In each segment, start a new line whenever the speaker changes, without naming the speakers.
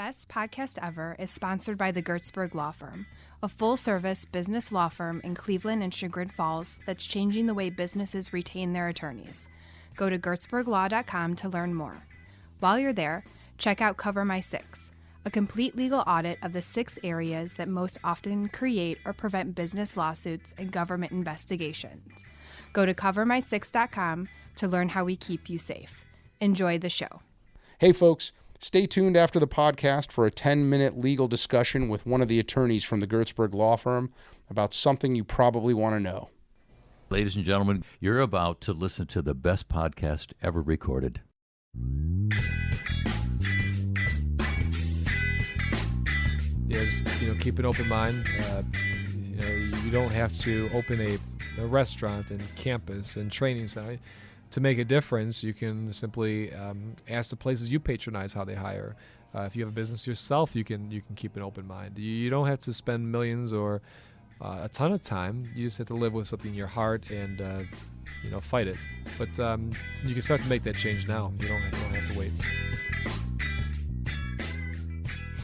Best.Podcast.Ever is sponsored by the Gertzberg Law Firm, a full-service business law firm in Cleveland and Chagrin Falls that's changing the way businesses retain their attorneys. Go to gertzberglaw.com to learn more. While you're there, check out Cover My Six, a complete legal audit of the 6 areas that most often create or prevent business lawsuits and government investigations. Go to covermysix.com to learn how we keep you safe. Enjoy the show.
Hey folks, stay tuned after the podcast for a 10-minute legal discussion with one of the attorneys from the Gertzberg Law Firm about something you probably want to know.
Ladies and gentlemen, you're about to listen to the best podcast ever recorded.
Yeah, just, keep an open mind. You don't have to open a restaurant and campus and training center to make a difference. You can simply ask the places you patronize how they hire. If you have a business yourself, you can keep an open mind. You don't have to spend millions or a ton of time. You just have to live with something in your heart and fight it. But you can start to make that change now. You don't have to wait.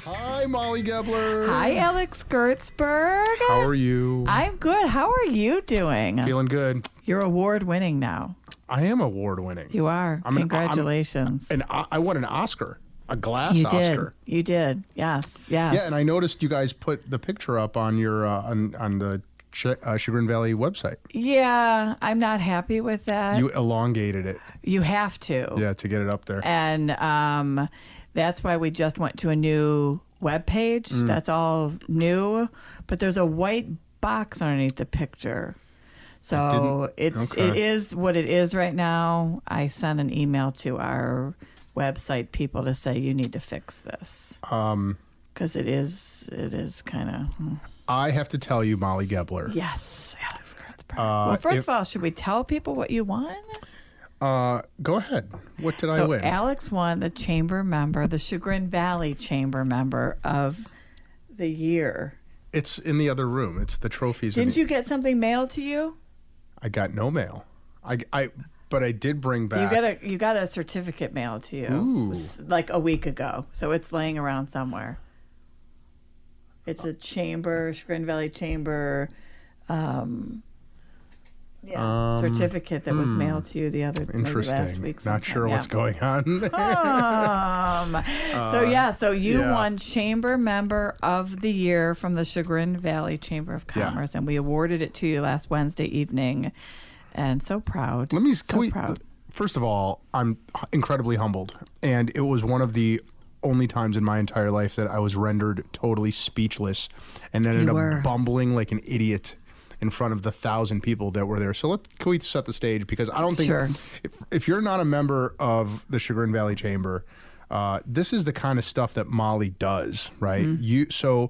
Hi, Molly Gebler.
Hi, Alex Gertzberg.
How are you?
I'm good. How are you doing?
Feeling good.
You're award-winning now.
I am award-winning.
You are. Congratulations.
And I won an Oscar, a glass Oscar.
You did. Yes.
Yeah, and I noticed you guys put the picture up on your on the Chagrin Valley website.
Yeah, I'm not happy with that.
You elongated it.
You have to.
Yeah, to get it up there.
And that's why we just went to a new web page. That's all new, but there's a white box underneath the picture. So it is what it is right now. I sent an email to our website people to say you need to fix this because it is kind of.
I have to tell you, Molly Gebler.
Yes, Alex Gertzberg. Well, first of all, should we tell people what you won?
Go ahead. What did I win?
Alex won the Chagrin Valley Chamber Member of the Year.
It's in the other room. It's the trophies.
Didn't you get something mailed to you?
I got no mail. But I did bring back.
You got a certificate mailed to you.
Ooh.
Like a week ago, so it's laying around somewhere. It's a Chagrin Valley Chamber. Certificate that was mailed to you the other last week.
Not sure what's going on there.
So you won Chamber Member of the Year from the Chagrin Valley Chamber of Commerce, and we awarded it to you last Wednesday evening. And so proud.
Proud. First of all, I'm incredibly humbled, and it was one of the only times in my entire life that I was rendered totally speechless and ended up bumbling like an idiot in front of the 1,000 people that were there. So can we set the stage? Because I don't think if you're not a member of the Chagrin Valley Chamber, this is the kind of stuff that Molly does, right? The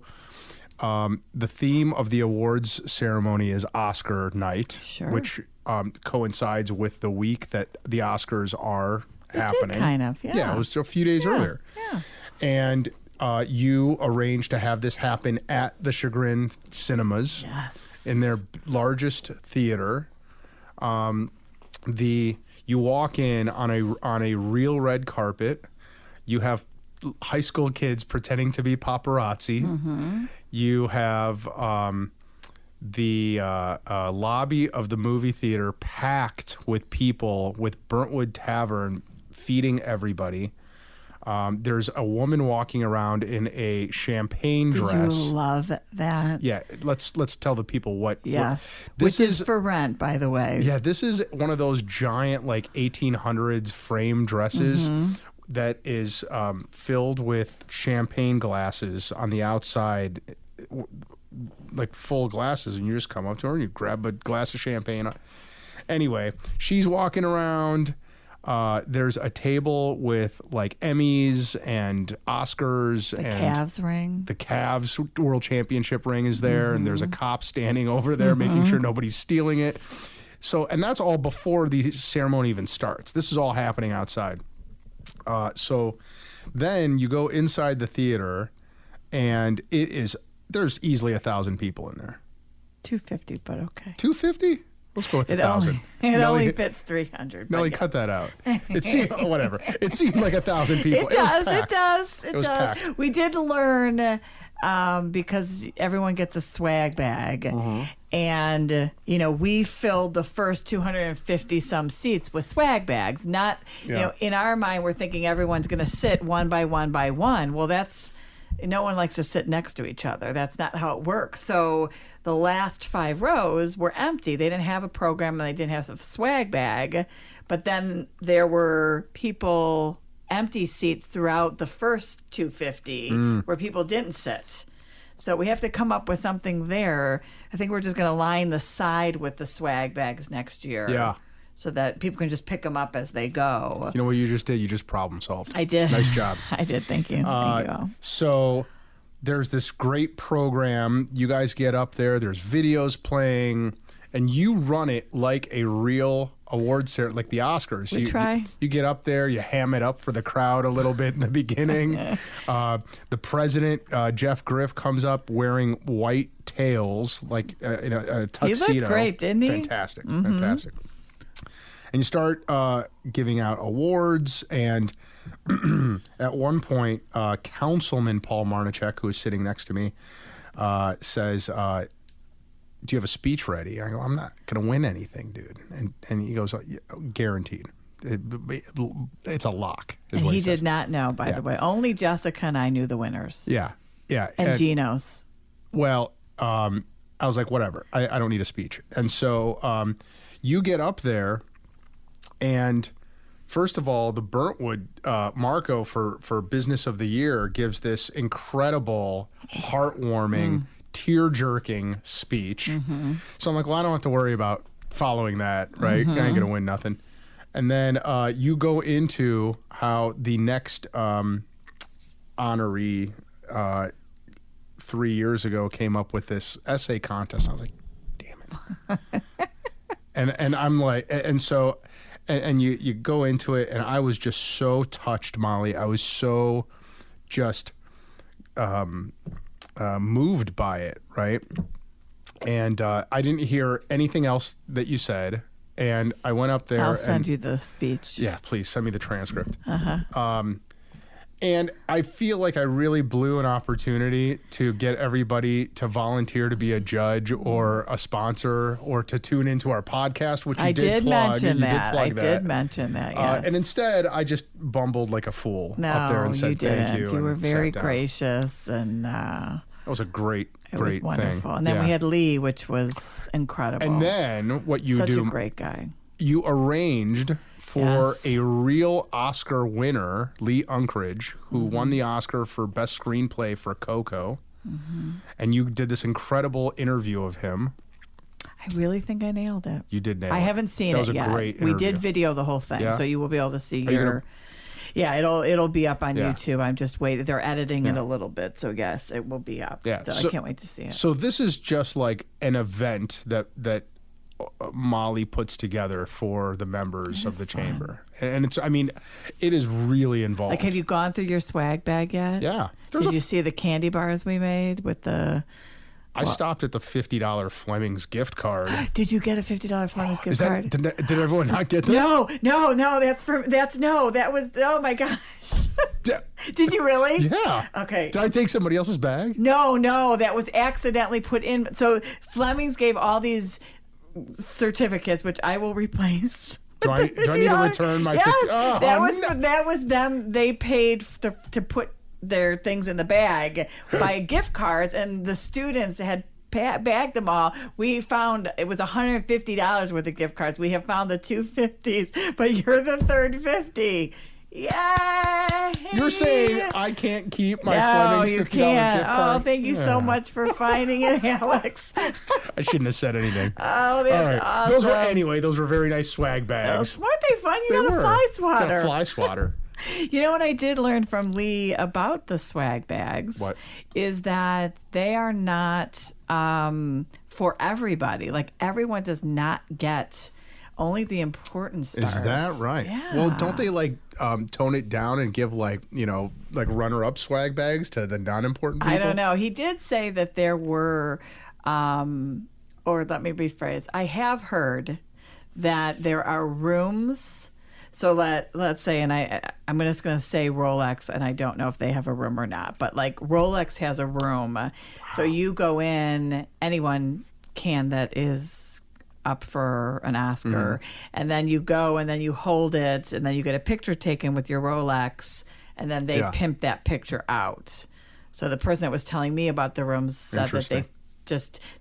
theme of the awards ceremony is Oscar night, which coincides with the week that the Oscars are happening.
Did kind of, yeah.
Yeah, it was a few days earlier.
Yeah. And
you arranged to have this happen at the Chagrin Cinemas.
Yes.
In their largest theater. You walk in on a real red carpet. You have high school kids pretending to be paparazzi. Mm-hmm. You have the lobby of the movie theater packed with people, with Burntwood Tavern feeding everybody. There's a woman walking around in a champagne dress.
Did you love that?
Yeah, let's tell the people what.
Yes, which is for rent, by the way.
Yeah, this is one of those giant 1800s frame dresses that is filled with champagne glasses on the outside, like full glasses, and you just come up to her and you grab a glass of champagne. Anyway, she's walking around. There's a table with Emmys and Oscars. The
Cavs ring.
The Cavs World Championship ring is there, and there's a cop standing over there making sure nobody's stealing it. And that's all before the ceremony even starts. This is all happening outside. So then you go inside the theater, and there's easily 1,000 people in there.
250, but okay.
250? Let's go with 1,000.
It only fits 300.
Nelly, cut that out. It seemed whatever. It seemed like 1,000 people.
It does.
Packed.
We did learn because everyone gets a swag bag, and we filled the first 250 some seats with swag bags. Not in our mind, we're thinking everyone's going to sit one by one by one. Well, no one likes to sit next to each other. That's not how it works. So the last 5 rows were empty. They didn't have a program and they didn't have a swag bag. But then there were empty seats throughout the first 250 where people didn't sit. So we have to come up with something there. I think we're just going to line the side with the swag bags next year.
Yeah.
So that people can just pick them up as they go.
You know what you just did? You just problem solved.
I did.
Nice job.
I did. Thank you. Thank you.
So there's this great program. You guys get up there. There's videos playing, and you run it like a real award ceremony, like the Oscars.
We try.
You get up there. You ham it up for the crowd a little bit in the beginning. The president, Jeff Griff, comes up wearing white tails, like in a tuxedo.
He looked great, didn't he?
Fantastic. Fantastic. And you start giving out awards, and at one point, Councilman Paul Marnichek, who is sitting next to me, says, "Do you have a speech ready?" I go, "I'm not going to win anything, dude." And he goes, "Guaranteed. It's a lock."
And he did not know, by the way. Only Jessica and I knew the winners.
Yeah.
And Gino's.
Well, I was like, whatever. I don't need a speech. And so you get up there. And first of all, the Burntwood Marco for Business of the Year gives this incredible, heartwarming, tear-jerking speech. So I'm like, well, I don't have to worry about following that, right? I ain't going to win nothing. And then you go into how the next honoree 3 years ago came up with this essay contest. I was like, damn it. and I'm like, and so... And you go into it, and I was just so touched, Molly. I was so just moved by it, right? And I didn't hear anything else that you said. And I went up there.
I'll send you the speech.
Yeah, please send me the transcript. And I feel like I really blew an opportunity to get everybody to volunteer to be a judge or a sponsor or to tune into our podcast, which you did plug.
Mention that. I did mention that, yes.
And instead, I just bumbled like a fool up there and said thank you.
You were very gracious. And
that was a great
it was wonderful.
thing.
And then we had Lee, which was incredible.
And then what you do.
Such a great guy.
You arranged for a real Oscar winner, Lee Unkrich, who won the Oscar for Best Screenplay for Coco. And you did this incredible interview of him.
I really think I nailed it.
You did nail it.
I haven't seen it yet.
That was a great interview.
We did video the whole thing, so you will be able to see
your...
Yeah, it'll be up on YouTube. I'm just waiting. They're editing it a little bit, so yes, it will be up.
Yeah.
So I can't wait to see it.
So this is just like an event that Molly puts together for the members of the chamber, and it's, I mean, it is really involved.
Like, have you gone through your swag bag yet?
Yeah.
Did you see the candy bars we made with the?
I stopped at the $50 Fleming's gift card.
Did you get a $50 Fleming's gift card?
Did everyone not get that?
No. That was, oh my gosh. Did you really?
Yeah.
Okay.
Did I take somebody else's bag?
No, that was accidentally put in. So Fleming's gave all these certificates, which I will replace.
Do I need to return my?
Yes, that was them. They paid to put their things in the bag by gift cards, and the students had bagged them all. We found it was $150 worth of gift cards. We have found the 250s, but you're the third 50. Yay!
You're saying I can't keep my Fleming's $50 gift card?
Oh, thank you so much for finding it, Alex.
I shouldn't have said anything.
Oh, that's awesome.
Those were very nice swag bags.
Weren't they fun? You got a fly swatter.
Got a fly swatter.
You know what I did learn from Lee about the swag bags?
What?
Is that they are not for everybody. Like, everyone does not get... Only the important stars.
Is that right?
Yeah.
Well, don't they tone it down and give like runner-up swag bags to the non-important people?
I don't know. He did say that there were or let me rephrase, I have heard that there are rooms. So let's say, and I'm just going to say Rolex, and I don't know if they have a room or not, but like Rolex has a room. Wow. So you go in, anyone can that is up for an Oscar, and then you go and then you hold it, and then you get a picture taken with your Rolex, and then they pimp that picture out. So the person that was telling me about the rooms said that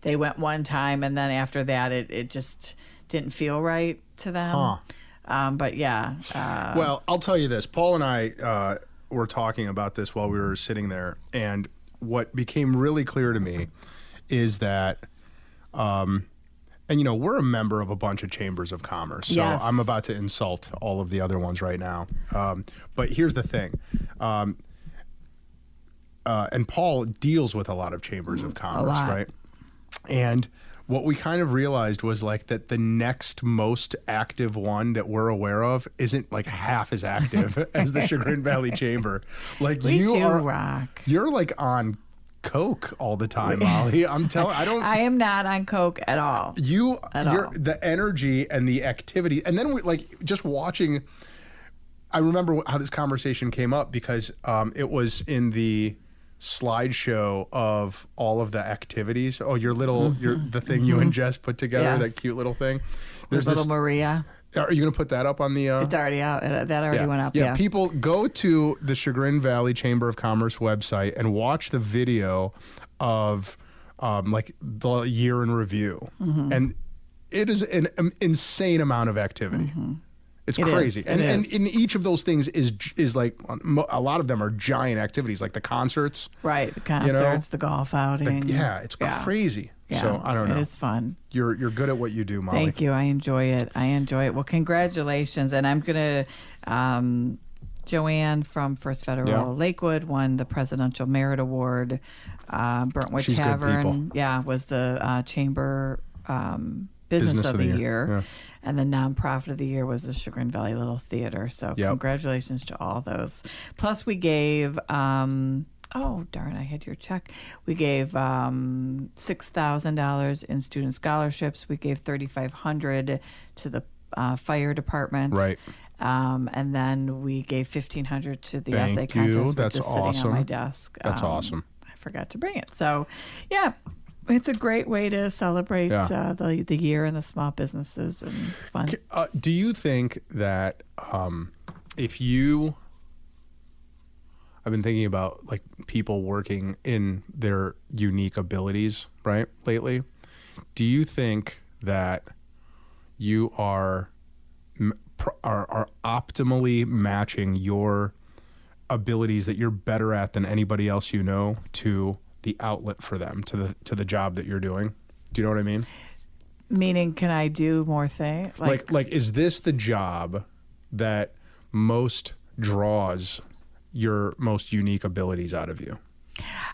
they went one time, and then after that it just didn't feel right to them.
Huh.
But yeah.
Well, I'll tell you this. Paul and I were talking about this while we were sitting there, and what became really clear to me is that, and we're a member of a bunch of chambers of commerce, so I'm about to insult all of the other ones right now. But here's the thing. And Paul deals with a lot of chambers of commerce, right? And what we kind of realized was like that the next most active one that we're aware of isn't like half as active as the Chagrin Valley Chamber. Like you're like on coke all the time, Molly. I
am not on coke at all.
The energy and the activity, and then just watching. I remember how this conversation came up because it was in the slideshow of all of the activities. Oh, the thing you and Jess put together, that cute little thing.
There's little Maria.
Are you going to put that up on the...
It's already out. That already went up,
yeah. People, go to the Chagrin Valley Chamber of Commerce website and watch the video of the year in review. And it is an insane amount of activity. It's crazy. And in each of those things is like, a lot of them are giant activities, like the concerts.
Right, the concerts, the golf outing.
It's crazy. Yeah, so I don't know.
It's fun.
You're good at what you do, Molly.
Thank you. I enjoy it. Well, congratulations. And I'm going to, Joanne from First Federal Lakewood won the Presidential Merit Award. Burntwood
She's
Tavern, was the Chamber Business of the Year. Yeah. And the Nonprofit of the Year was the Chagrin Valley Little Theater. So congratulations to all those. Plus we gave, oh, darn, I had your check. We gave $6,000 in student scholarships. We gave $3,500 to the fire department.
Right.
And then we gave $1,500 to the essay contest,
That's
which is
awesome.
sitting on my desk.
That's awesome.
I forgot to bring it. So, it's a great way to celebrate the year and the small businesses and fun.
Do you think that if you... I've been thinking about like people working in their unique abilities, right, lately. Do you think that you are optimally matching your abilities that you're better at than anybody else you know to the outlet for them, to the job that you're doing? Do you know what I mean?
Meaning, can I do more things?
Like is this the job that most draws your most unique abilities out of you?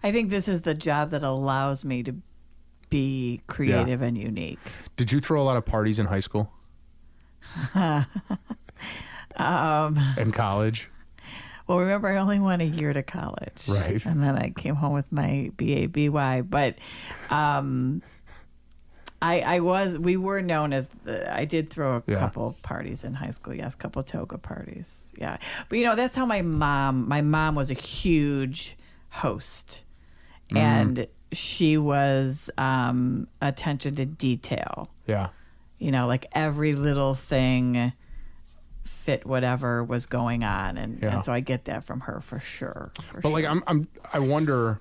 I think this is the job that allows me to be creative and unique.
Did you throw a lot of parties in high school? And college?
Well, remember, I only went a year to college.
Right.
And then I came home with my BA/BY. But we were known as, I did throw a couple of parties in high school. Yes, a couple of toga parties. Yeah. But, that's how my mom was a huge host. And she was attention to detail. Yeah. Like every little thing fit whatever was going on. And so I get that from her for sure.
Like, I wonder...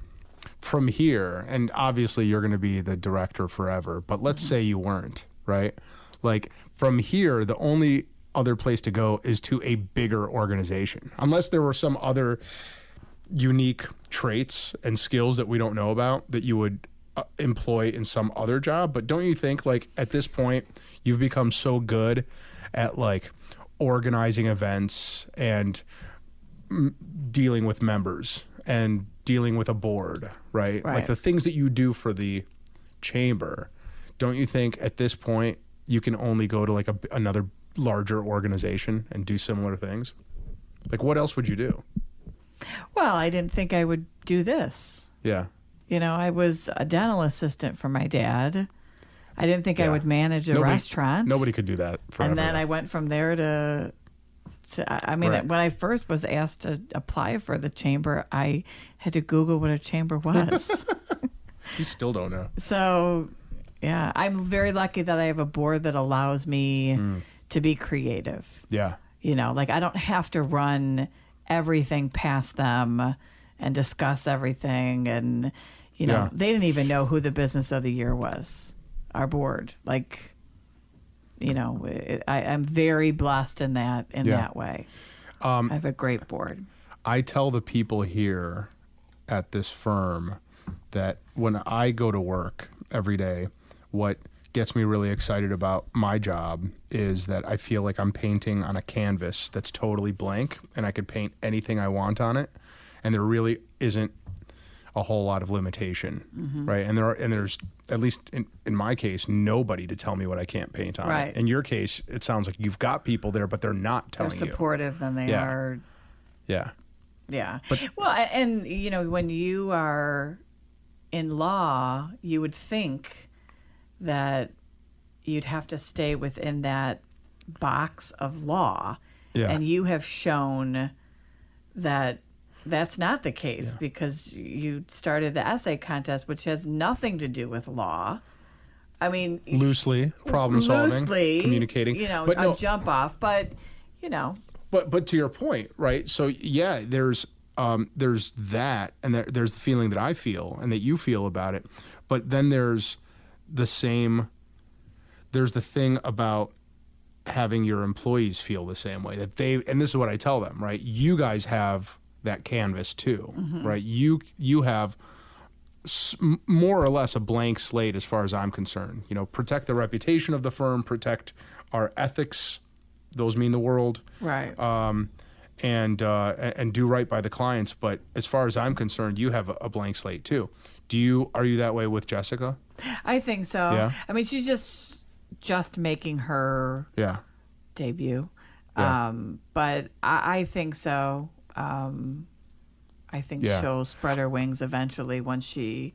From here, and obviously you're going to be the director forever, but let's say you weren't, right? Like, from here, the only other place to go is to a bigger organization, unless there were some other unique traits and skills that we don't know about that you would employ in some other job. But don't you think, like, at this point, you've become so good at, like, organizing events and dealing with members and dealing with a board, right? Like the things that you do for the chamber, don't you think at this point you can only go to like another larger organization and do similar things? Like, what else would you do?
Well, I didn't think I would do this.
Yeah.
I was a dental assistant for my dad. I didn't think I would manage a restaurant.
Nobody could do that forever.
And then I went from there to I mean, when I first was asked to apply for the chamber, I had to Google what a chamber was.
You still don't know.
So, yeah, I'm very lucky that I have a board that allows me to be creative.
Yeah.
You know, like I don't have to run everything past them and discuss everything. And, you know, they didn't even know who the business of the year was, our board. Like, you know, I'm very blessed in that way. I have a great board.
I tell the people here at this firm that when I go to work every day, what gets me really excited about my job is that I feel like I'm painting on a canvas that's totally blank, and I could paint anything I want on it, and there really isn't a whole lot of limitation, right? And there's at least in my case, nobody to tell me what I can't paint on it. In your case, it sounds like you've got people there, but they're not telling you.
They're supportive than they are.
Yeah.
Yeah. Well, and you know, when you are in law, you would think that you'd have to stay within that box of law. Yeah. And you have shown that that's not the case because you started the essay contest, which has nothing to do with law. I mean, loosely
problem solving, communicating,
you know, a jump off, but you know.
But to your point, right? So yeah, there's that, and there's the feeling that I feel and that you feel about it, but then there's the thing about having your employees feel the same way, that and this is what I tell them, right? You guys have that canvas too, right? You have more or less a blank slate as far as I'm concerned. You know, protect the reputation of the firm, protect our ethics. Those mean the world.
Right.
And do right by the clients. But as far as I'm concerned, you have a blank slate too. Are you that way with Jessica?
I think so.
Yeah.
I mean, she's just making her debut.
Yeah.
But I think so. I think she'll spread her wings eventually once she,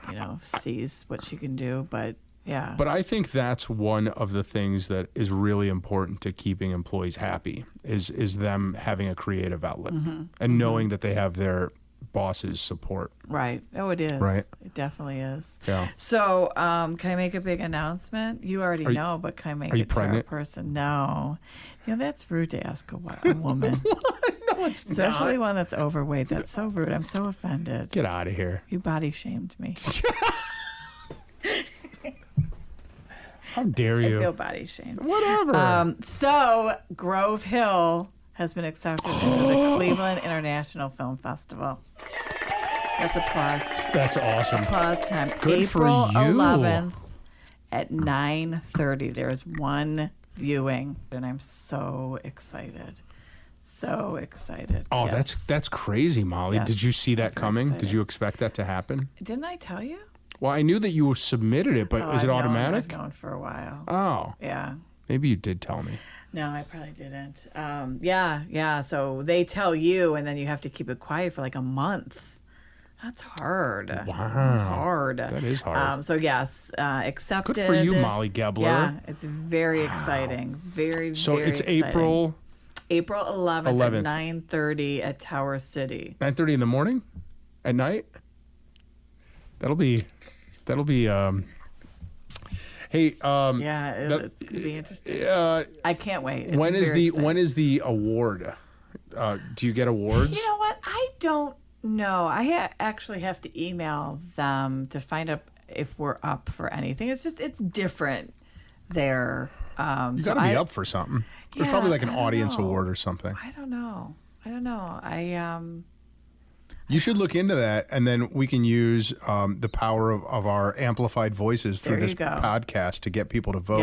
you know, sees what she can do. But yeah.
But I think that's one of the things that is really important to keeping employees happy is them having a creative outlet and knowing that they have their boss's support.
Right. Oh, it is.
Right.
It definitely is.
Yeah.
So, can I make a big announcement? You already know, but can I make it to our person? No. You know, that's rude to ask a woman.
No, it's
especially
not.
one that's overweight. That's so rude. I'm so offended.
Get out of here.
You body shamed me.
How dare you?
I feel body shamed.
Whatever.
So Grove Hill has been accepted into the Cleveland International Film Festival. That's applause.
That's awesome.
Applause time.
Good
April
for you.
11th at 9:30. There's one viewing, and I'm so excited. So excited.
Oh,
yes.
that's crazy, Molly.
Yes.
Did you see that coming?
Excited.
Did you expect that to happen?
Didn't I tell you?
Well, I knew that you submitted it, but is it automatic?
I've known for a while.
Oh.
Yeah.
Maybe you did tell me.
No, I probably didn't. Yeah. So they tell you, and then you have to keep it quiet for like a month. That's hard.
Wow.
That's hard.
That is hard.
So yes, accepted.
Good for you, Molly Gebler.
Yeah, it's very exciting. Very,
so
very
it's
exciting.
April
11th. At 9:30 at Tower City.
9:30 in the morning? At night? That'll be hey,
yeah, it's gonna be interesting. I can't wait. It's
when
exciting.
is the award? Do you get awards?
You know what? I don't know. I actually have to email them to find out if we're up for anything. It's different there.
You got to be up for something. There's probably like an audience award or something.
I don't know.
You should look into that, and then we can use the power of our amplified voices through this podcast to get people to vote.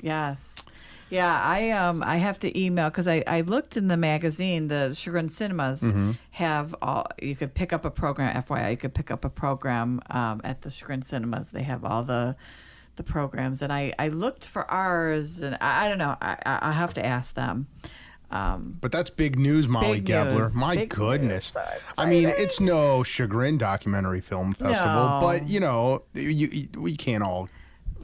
Yes. Yeah, I have to email because I looked in the magazine. The Chagrin Cinemas have all. You could pick up a program. FYI, you could pick up a program at the Chagrin Cinemas. They have all the programs, and I looked for ours, and I don't know. I have to ask them.
But that's big news, Molly Gebler. My goodness. I mean, it's no Chagrin Documentary Film Festival, but you know, we can't all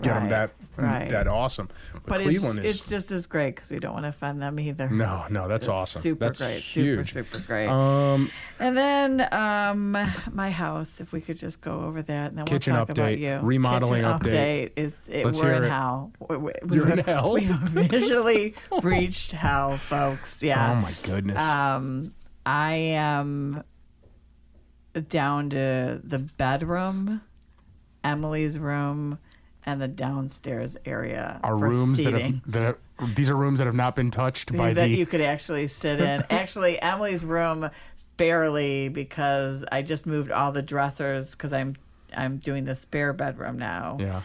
get them that awesome.
But
Cleveland
it's just as great because we don't want to offend them either.
No, that's awesome. That's
great.
Huge.
Super great. And then my house, if we could just go over that, and then
kitchen
we'll talk
update,
about you.
remodeling
update. We're in hell.
You're in hell?
We've officially reached hell, folks. Yeah.
Oh my goodness.
I am down to the bedroom, Emily's room, and the downstairs area.
Are rooms these are rooms that have not been touched by
that you could actually sit in. Actually, Emily's room barely, because I just moved all the dressers because I'm doing the spare bedroom now.
Yeah.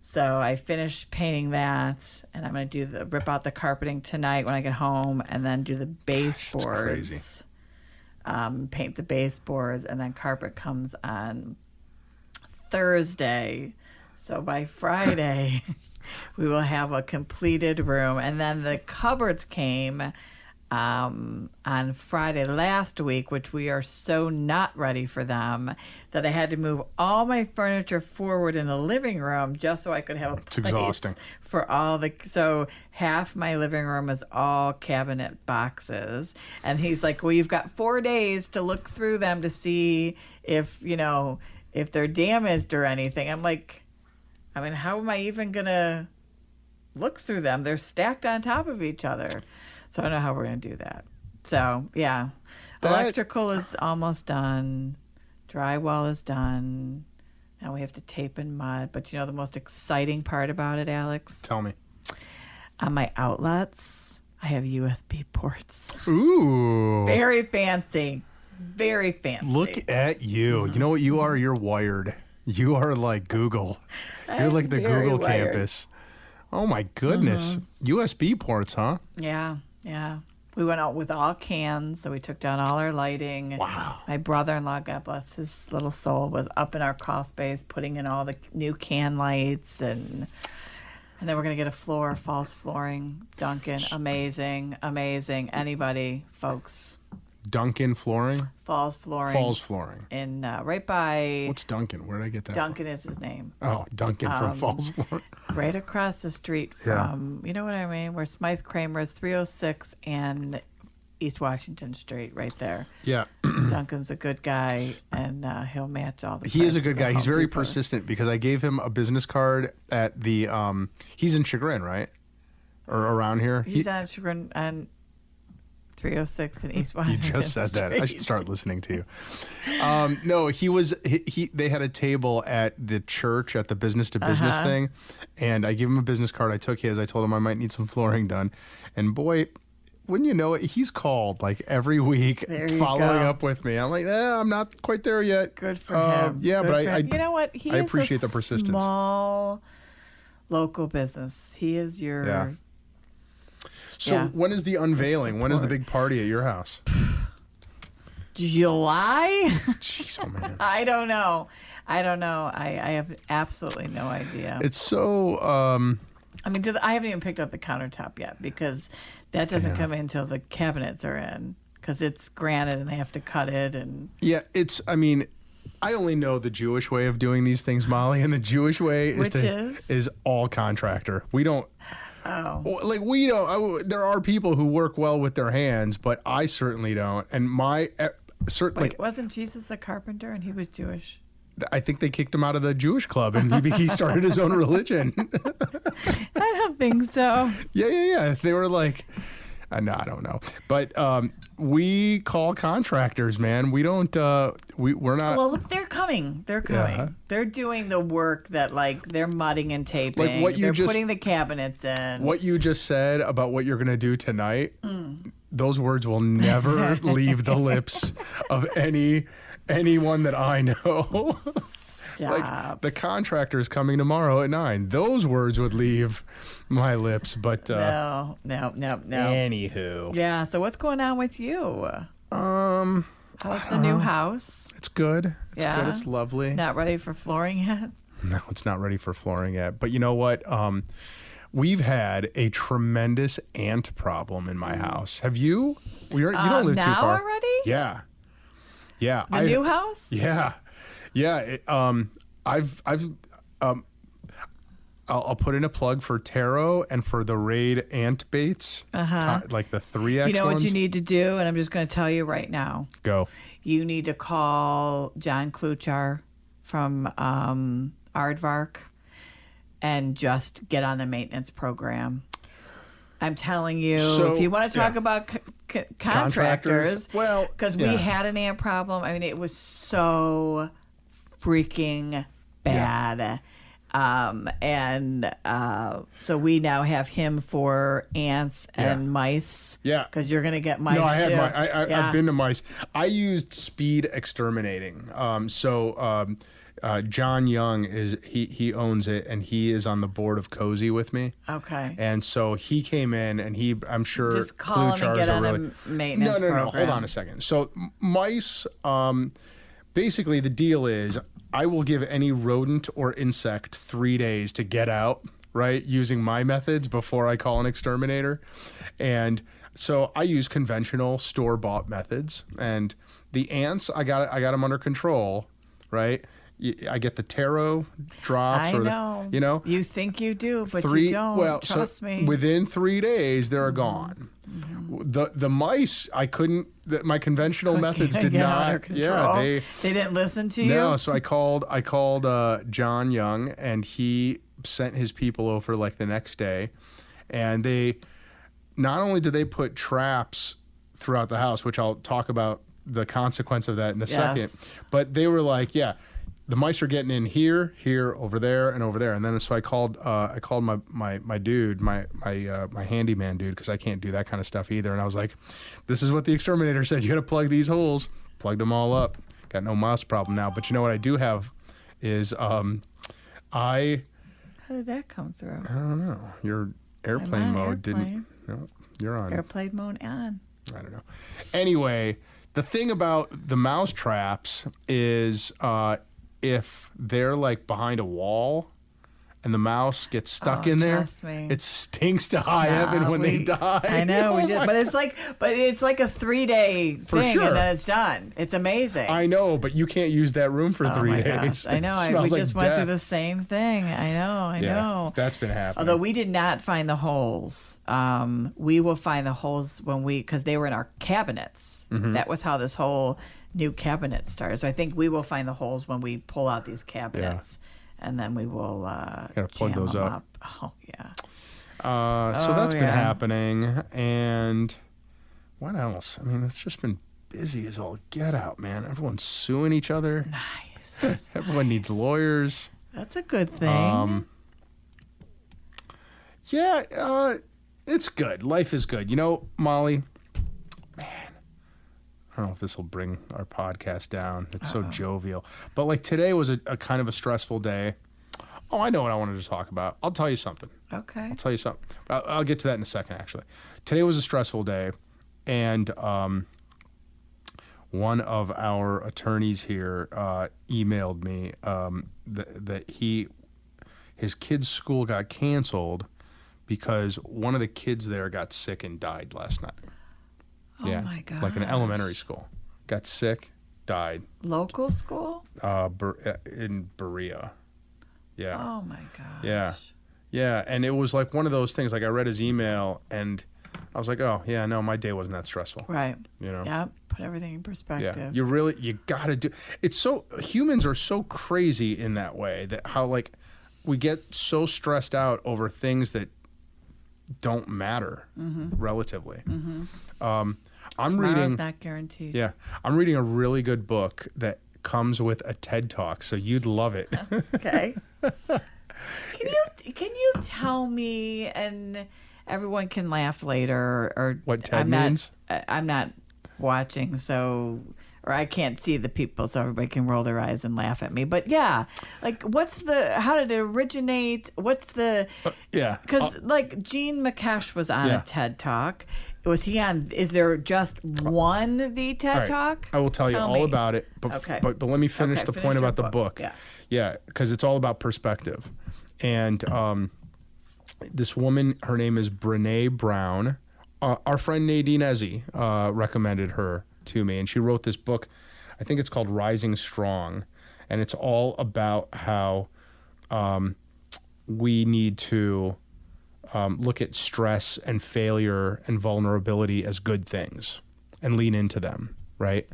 So I finished painting that, and I'm going to rip out the carpeting tonight when I get home, and then do the baseboards.
Crazy.
Paint the baseboards, and then carpet comes on Thursday. So by Friday, we will have a completed room. And then the cupboards came on Friday last week, which we are so not ready for them that I had to move all my furniture forward in the living room just so I could have a place
exhausting.
for all the. So half my living room is all cabinet boxes, and he's like, "Well, you've got 4 days to look through them to see if they're damaged or anything." I'm like, I mean, how am I even gonna look through them? They're stacked on top of each other. So I don't know how we're going to do that. So, yeah. Electrical is almost done. Drywall is done. Now we have to tape and mud. But you know the most exciting part about it, Alex?
Tell me.
On my outlets, I have USB ports.
Ooh.
Very fancy. Very fancy.
Look at you. You know what you are? You're wired. You are like Google. You're like the Google
wired.
campus. Oh, my goodness. USB ports, huh?
Yeah. We went out with all cans, so we took down all our lighting.
Wow.
My brother-in-law, God bless his little soul, was up in our crawl space putting in all the new can lights, and then we're going to get a false flooring. Duncan, amazing. Anybody, folks.
Duncan flooring?
Falls flooring. In right by.
What's Duncan? Where did I get that
Duncan is his name.
Oh, Duncan from Falls Flooring.
Right across the street from, you know what I mean, where Smythe Kramer is, 306 and East Washington Street, right there.
Yeah.
Duncan's a good guy, and he'll match all the.
He is a good
prices
guy.
at
He's
Home
very
Depot.
persistent because I gave him a business card at the. He's in Chagrin, right? Or around here.
He's on Chagrin on 306 in East Washington.
You just said that. I should start listening to you. No, they had a table at the church at the business to business thing, and I gave him a business card. I took his. I told him I might need some flooring done, and boy, wouldn't you know it, he's called like every week following up with me. I'm like, I'm not quite there yet.
Good for him.
Yeah,
Good
but
for
I
him. You know what? He
I
is
appreciate
a
the persistence.
Small local business. He is your.
Yeah. So when is the unveiling? When is the big party at your house?
July?
Jeez, oh man.
I don't know. I have absolutely no idea.
It's so.
I mean, I haven't even picked up the countertop yet because that doesn't come in until the cabinets are in, because it's granite and they have to cut it and.
Yeah, it's. I mean, I only know the Jewish way of doing these things, Molly, and the Jewish way is all contractor. We don't.
Oh.
Like we don't. There are people who work well with their hands, but I certainly don't. And
Wait, wasn't Jesus a carpenter and he was Jewish?
I think they kicked him out of the Jewish club and he started his own religion.
I don't think so.
Yeah. They were like, no, I don't know. But we call contractors, man. We don't. We're not.
Well, look, they're coming.
Yeah.
They're doing the work that, like, they're mudding and taping.
Like what
they're putting the cabinets in.
What you just said about what you're going to do tonight, those words will never leave the lips of anyone that I know.
Stop.
Like, the contractor's coming tomorrow at 9. Those words would leave my lips, but
no.
Anywho.
Yeah. So what's going on with you? How's the new house?
It's good. It's
Yeah?
good. It's lovely.
Not ready for flooring yet?
No, it's not ready for flooring yet. But you know what? We've had a tremendous ant problem in my house. Have you? You don't live too
now
far.
already?
Yeah.
The new house?
Yeah. I'll put in a plug for Taro and for the Raid ant baits, like the 3X
You know
ones.
what you need to do, and I'm just going to tell you right now.
Go.
You need to call John Kluchar from Aardvark and just get on the maintenance program. I'm telling you,
So,
if you want to talk about contractors,
well,
because we had an ant problem. I mean, it was so freaking bad. So we now have him for ants and mice.
Yeah.
Because you're going to get mice.
No, I had
too.
I've been to mice. I used speed exterminating. John Young he owns it, and he is on the board of Cozy with me.
Okay.
And so he came in, and I'm sure
Just call him and get on a maintenance program.
No. Hold on a second. So mice, basically the deal is I will give any rodent or insect 3 days to get out, right, using my methods before I call an exterminator. And so I use conventional store-bought methods. And the ants, I got them under control, right? I get the taro drops.
You think you do, but you don't.
Well,
Trust me.
Within 3 days, they're gone. The mice, I couldn't. My conventional methods did not. Yeah,
they didn't listen to you.
No, so I called John Young, and he sent his people over like the next day, and they not only did they put traps throughout the house, which I'll talk about the consequence of that in a second, but they were like, the mice are getting in here, over there, and over there. And then so I called my dude, my handyman dude, because I can't do that kind of stuff either. And I was like, this is what the exterminator said. You got to plug these holes. Plugged them all up. Got no mouse problem now. But you know what I do have is How
did that come through?
I don't know. Your airplane mode didn't. No, you're on.
Airplane mode on.
I don't know. Anyway, the thing about the mouse traps is if they're like behind a wall and the mouse gets stuck in there, it stinks to high heaven when they die.
I know, but it's like a 3 day thing, and then it's done. It's amazing.
I know, but you can't use that room for 3 days.
Gosh. I know. We just went through the same thing. I know.
That's been happening.
Although we did not find the holes. We will find the holes because they were in our cabinets. Mm-hmm. That was how this whole new cabinet started. So I think we will find the holes when we pull out these cabinets. Yeah. And then we will
gotta plug those up.
Oh, yeah.
So that's been happening. And what else? I mean, it's just been busy as all get out, man. Everyone's suing each other.
Nice.
Everyone needs lawyers.
That's a good thing.
It's good. Life is good. You know, Molly, man, I don't know if this will bring our podcast down. It's so jovial. But like today was a kind of a stressful day. Oh, I know what I wanted to talk about. I'll tell you something.
Okay.
I'll tell you something. I'll get to that in a second, actually. Today was a stressful day. And one of our attorneys here emailed me that his kid's school got canceled because one of the kids there got sick and died last night.
Oh my God!
Like an elementary school, got sick, died.
Local school?
In Berea. Yeah.
Oh my gosh.
Yeah, and it was like one of those things. Like I read his email, and I was like, oh yeah, no, my day wasn't that stressful.
Right.
You know.
Yeah. Put everything in perspective.
Yeah. You gotta do. It's so humans are so crazy in that way that how like we get so stressed out over things that don't matter relatively. Mm-hmm.
Tomorrow's not guaranteed.
Yeah, I'm reading a really good book that comes with a TED Talk, so you'd love it.
Okay. Can you tell me, and everyone can laugh later, or
what TED means?
I'm not watching, so or I can't see the people, so everybody can roll their eyes and laugh at me. But yeah, like how did it originate? What's the Because like Gene McCash was on a TED Talk. Was he on? Is there just one the TED Talk?
I will tell you all about it. But,
okay.
But let me finish the point about the book. Yeah, because it's all about perspective. And this woman, her name is Brené Brown. Our friend Nadine Ezzy recommended her to me, and she wrote this book. I think it's called Rising Strong, and it's all about how we need to look at stress and failure and vulnerability as good things and lean into them, right?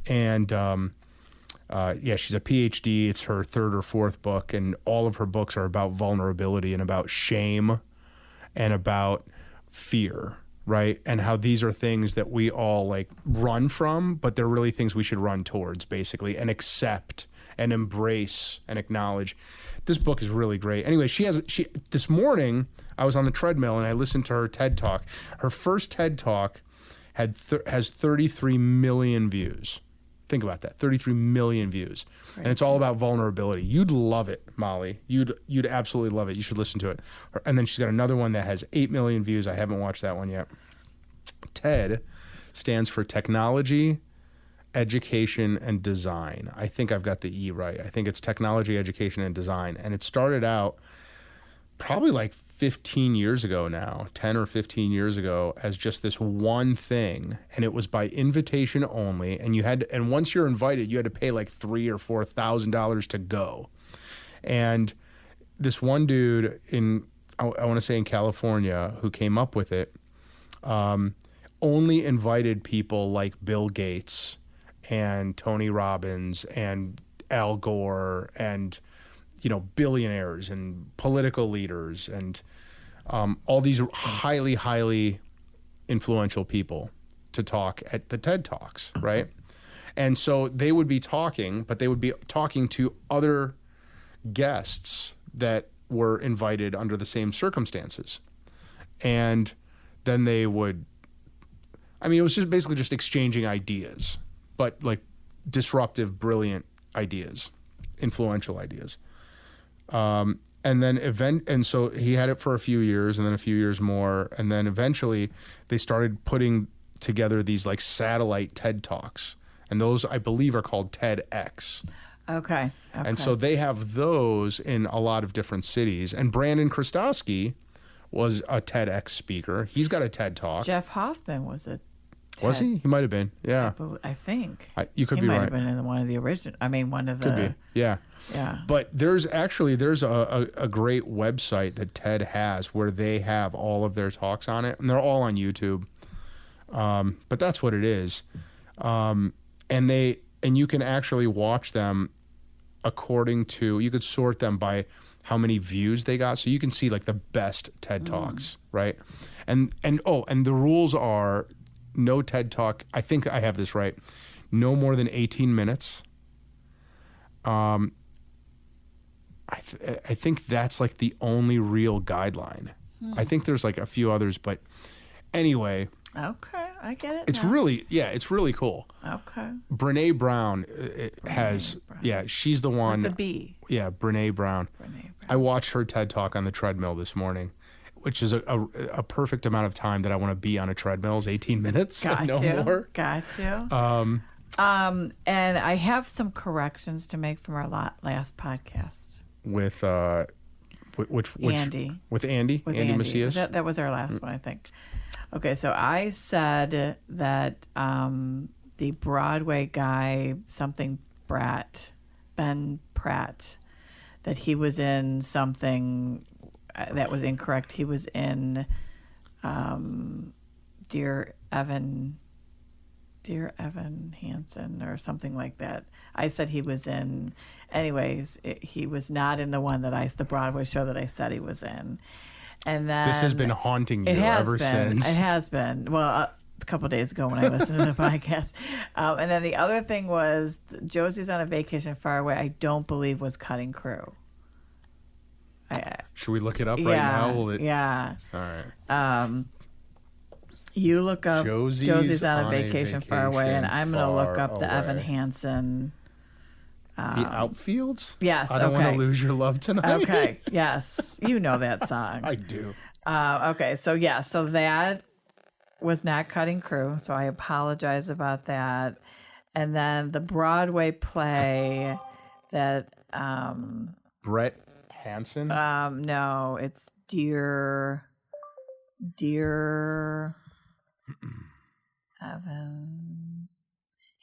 And she's a PhD. It's her third or fourth book, and all of her books are about vulnerability and about shame and about fear, right? And how these are things that we all like run from, but they're really things we should run towards, basically, and accept and embrace and acknowledge. This book is really great. Anyway, this morning I was on the treadmill and I listened to her TED Talk. Her first TED Talk has 33 million views. Think about that, 33 million views. Right. And it's all about vulnerability. You'd love it, Molly. You'd absolutely love it. You should listen to it. And then she's got another one that has 8 million views. I haven't watched that one yet. TED stands for Technology, Education, and Design. I think I've got the E right. I think it's Technology, Education, and Design. And it started out probably like 15 years ago now, 10 or 15 years ago, as just this one thing, and it was by invitation only. And once you're invited, you had to pay like $3,000 or $4,000 to go. And this one dude I want to say in California, who came up with it, only invited people like Bill Gates and Tony Robbins and Al Gore and billionaires and political leaders and all these highly, highly influential people to talk at the TED Talks, right? And so they would be talking, but they would be talking to other guests that were invited under the same circumstances. And then they would, it was just basically just exchanging ideas, but like disruptive, brilliant ideas, influential ideas. And so he had it for a few years and then a few years more. And then eventually they started putting together these like satellite TED Talks. And those, I believe, are called TEDx.
Okay.
And so they have those in a lot of different cities. And Brandon Chrostowski was a TEDx speaker. He's got a TED Talk.
Jeff Hoffman was a TED.
Was he? He might have been. Yeah.
I think.
You could be right.
He might have been in one of the original. One of the.
Could be. Yeah.
Yeah.
But there's a great website that TED has where they have all of their talks on it, and they're all on YouTube. But that's what it is. And you can actually watch them you could sort them by how many views they got. So you can see like the best TED Talks, right? And the rules are no TED Talk. I think I have this right. No more than 18 minutes. I think that's like the only real guideline. I think there's like a few others, but anyway.
Okay, I get it.
It's really cool.
Okay.
Brene Brown she's the one.
With the B.
Yeah, Brene Brown. I watched her TED Talk on the treadmill this morning, which is a perfect amount of time that I want to be on a treadmill is 18 minutes.
Got
no
you.
more.
Got you. And I have some corrections to make from our last podcast.
With which
Andy.
With Andy Macias.
That was our last one, I think. Okay, so I said that the Broadway guy, Ben Pratt, that he was in something that was incorrect. He was in Dear Evan Hansen or something like that. I said he was in. Anyways, he was not in the one the Broadway show that I said he was in. And then
this has been haunting you ever since.
It has been. Well, a couple of days ago when I listened to the podcast. And then the other thing was Josie's on a Vacation Far Away. I don't believe was Cutting Crew.
Should we look it up right now?
Yeah.
All right.
You look up Josie's on a Vacation Far Away, and I'm going to look up the Evan Hansen.
The Outfields?
Yes.
I don't want to lose your love tonight.
Okay. Yes. You know that song.
I do.
Okay. So that was not Cutting Crew. So I apologize about that. And then the Broadway play that.
Brett Hansen?
No, it's Dear Evan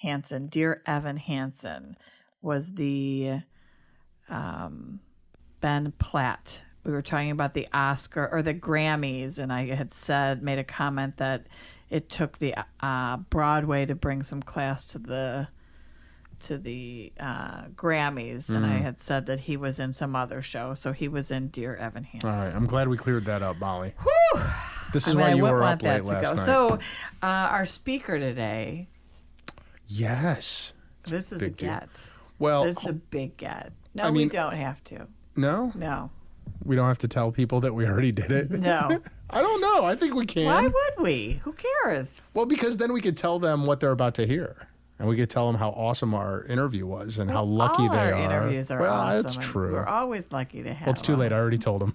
Hansen. Dear Evan Hansen was the Ben Platt we were talking about the Oscar or the Grammys, and I had made a comment that it took the Broadway to bring some class to the Grammys, and I had said that he was in some other show, so he was in Dear Evan Hansen.
All right, I'm glad we cleared that up, Molly.
Whew!
This is why you were up late last night.
So, our speaker today.
Yes.
This is a get.
Well,
this is a big get. No, we don't have to.
No?
No.
We don't have to tell people that we already did it?
No.
I don't know. I think we can.
Why would we? Who cares?
Well, because then we could tell them what they're about to hear. And we could tell them how awesome our interview was and how lucky they are.
All our interviews are awesome.
That's true.
We're always lucky to have
Well, it's too late. I already told them.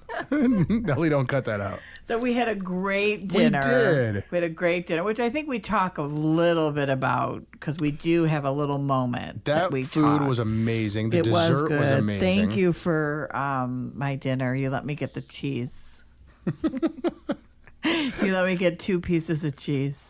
Nelly, don't cut that out.
So we had a great dinner.
We did.
We had a great dinner, which I think we talk a little bit about because we do have a little moment.
That
we
food
talk.
was amazing. The
it
dessert was amazing.
Thank you for my dinner. You let me get the cheese. You let me get 2 pieces of cheese.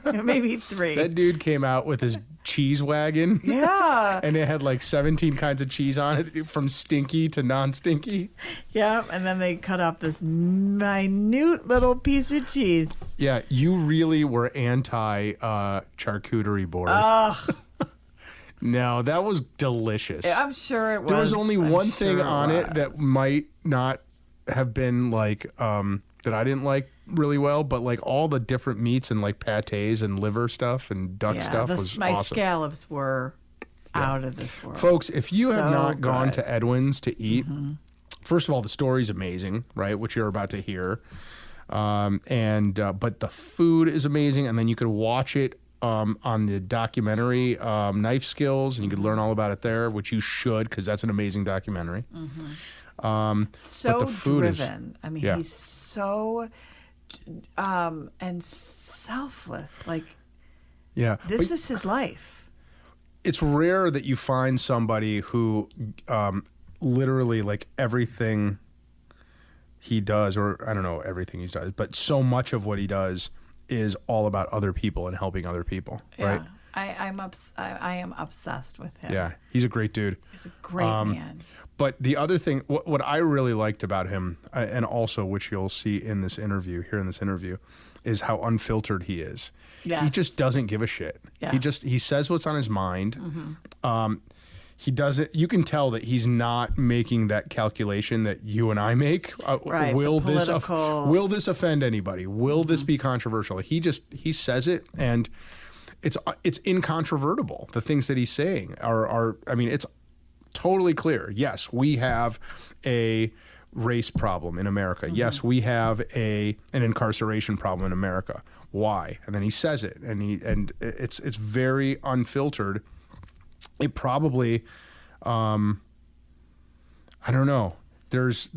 Maybe 3.
That dude came out with his cheese wagon.
Yeah.
And it had like 17 kinds of cheese on it, from stinky to non-stinky.
Yeah, and then they cut off this minute little piece of cheese.
Yeah, you really were anti charcuterie board.
Ugh.
No, that was delicious.
I'm sure it was.
There was only one thing on it that might not have been like that I didn't like really well, but like all the different meats and like pates and liver stuff and duck stuff was
my
awesome.
Scallops were out of this world.
Folks, if you have
So
not gone
good.
to Edwin's to eat, first of all, the story's amazing, right? Which you're about to hear. But the food is amazing, and then you could watch it on the documentary Knife Skills, and you could learn all about it there, which you should, because that's an amazing documentary.
So
but the food
driven. I mean,
yeah.
he's so and selfless. Like,
Yeah,
this is his life.
it's rare that you find somebody who literally like everything he does, or I don't know everything he does, but so much of what he does is all about other people and helping other people, right?
I am obsessed with him.
Yeah, he's a great dude.
He's a great man.
But the other thing, what I really liked about him, and also which you'll see in this interview, is how unfiltered he is.
Yes.
He just doesn't give a shit.
Yeah.
He says what's on his mind. He doesn't. You can tell that he's not making that calculation that you and I make.
Right,
Will
the political...
will this offend anybody? Will this be controversial? He says it, and it's incontrovertible. The things that he's saying are I mean, it's totally clear. Yes, we have a race problem in America. Yes, we have an incarceration problem in America. Why? And then he says it, and it's very unfiltered. It probably, I don't know. It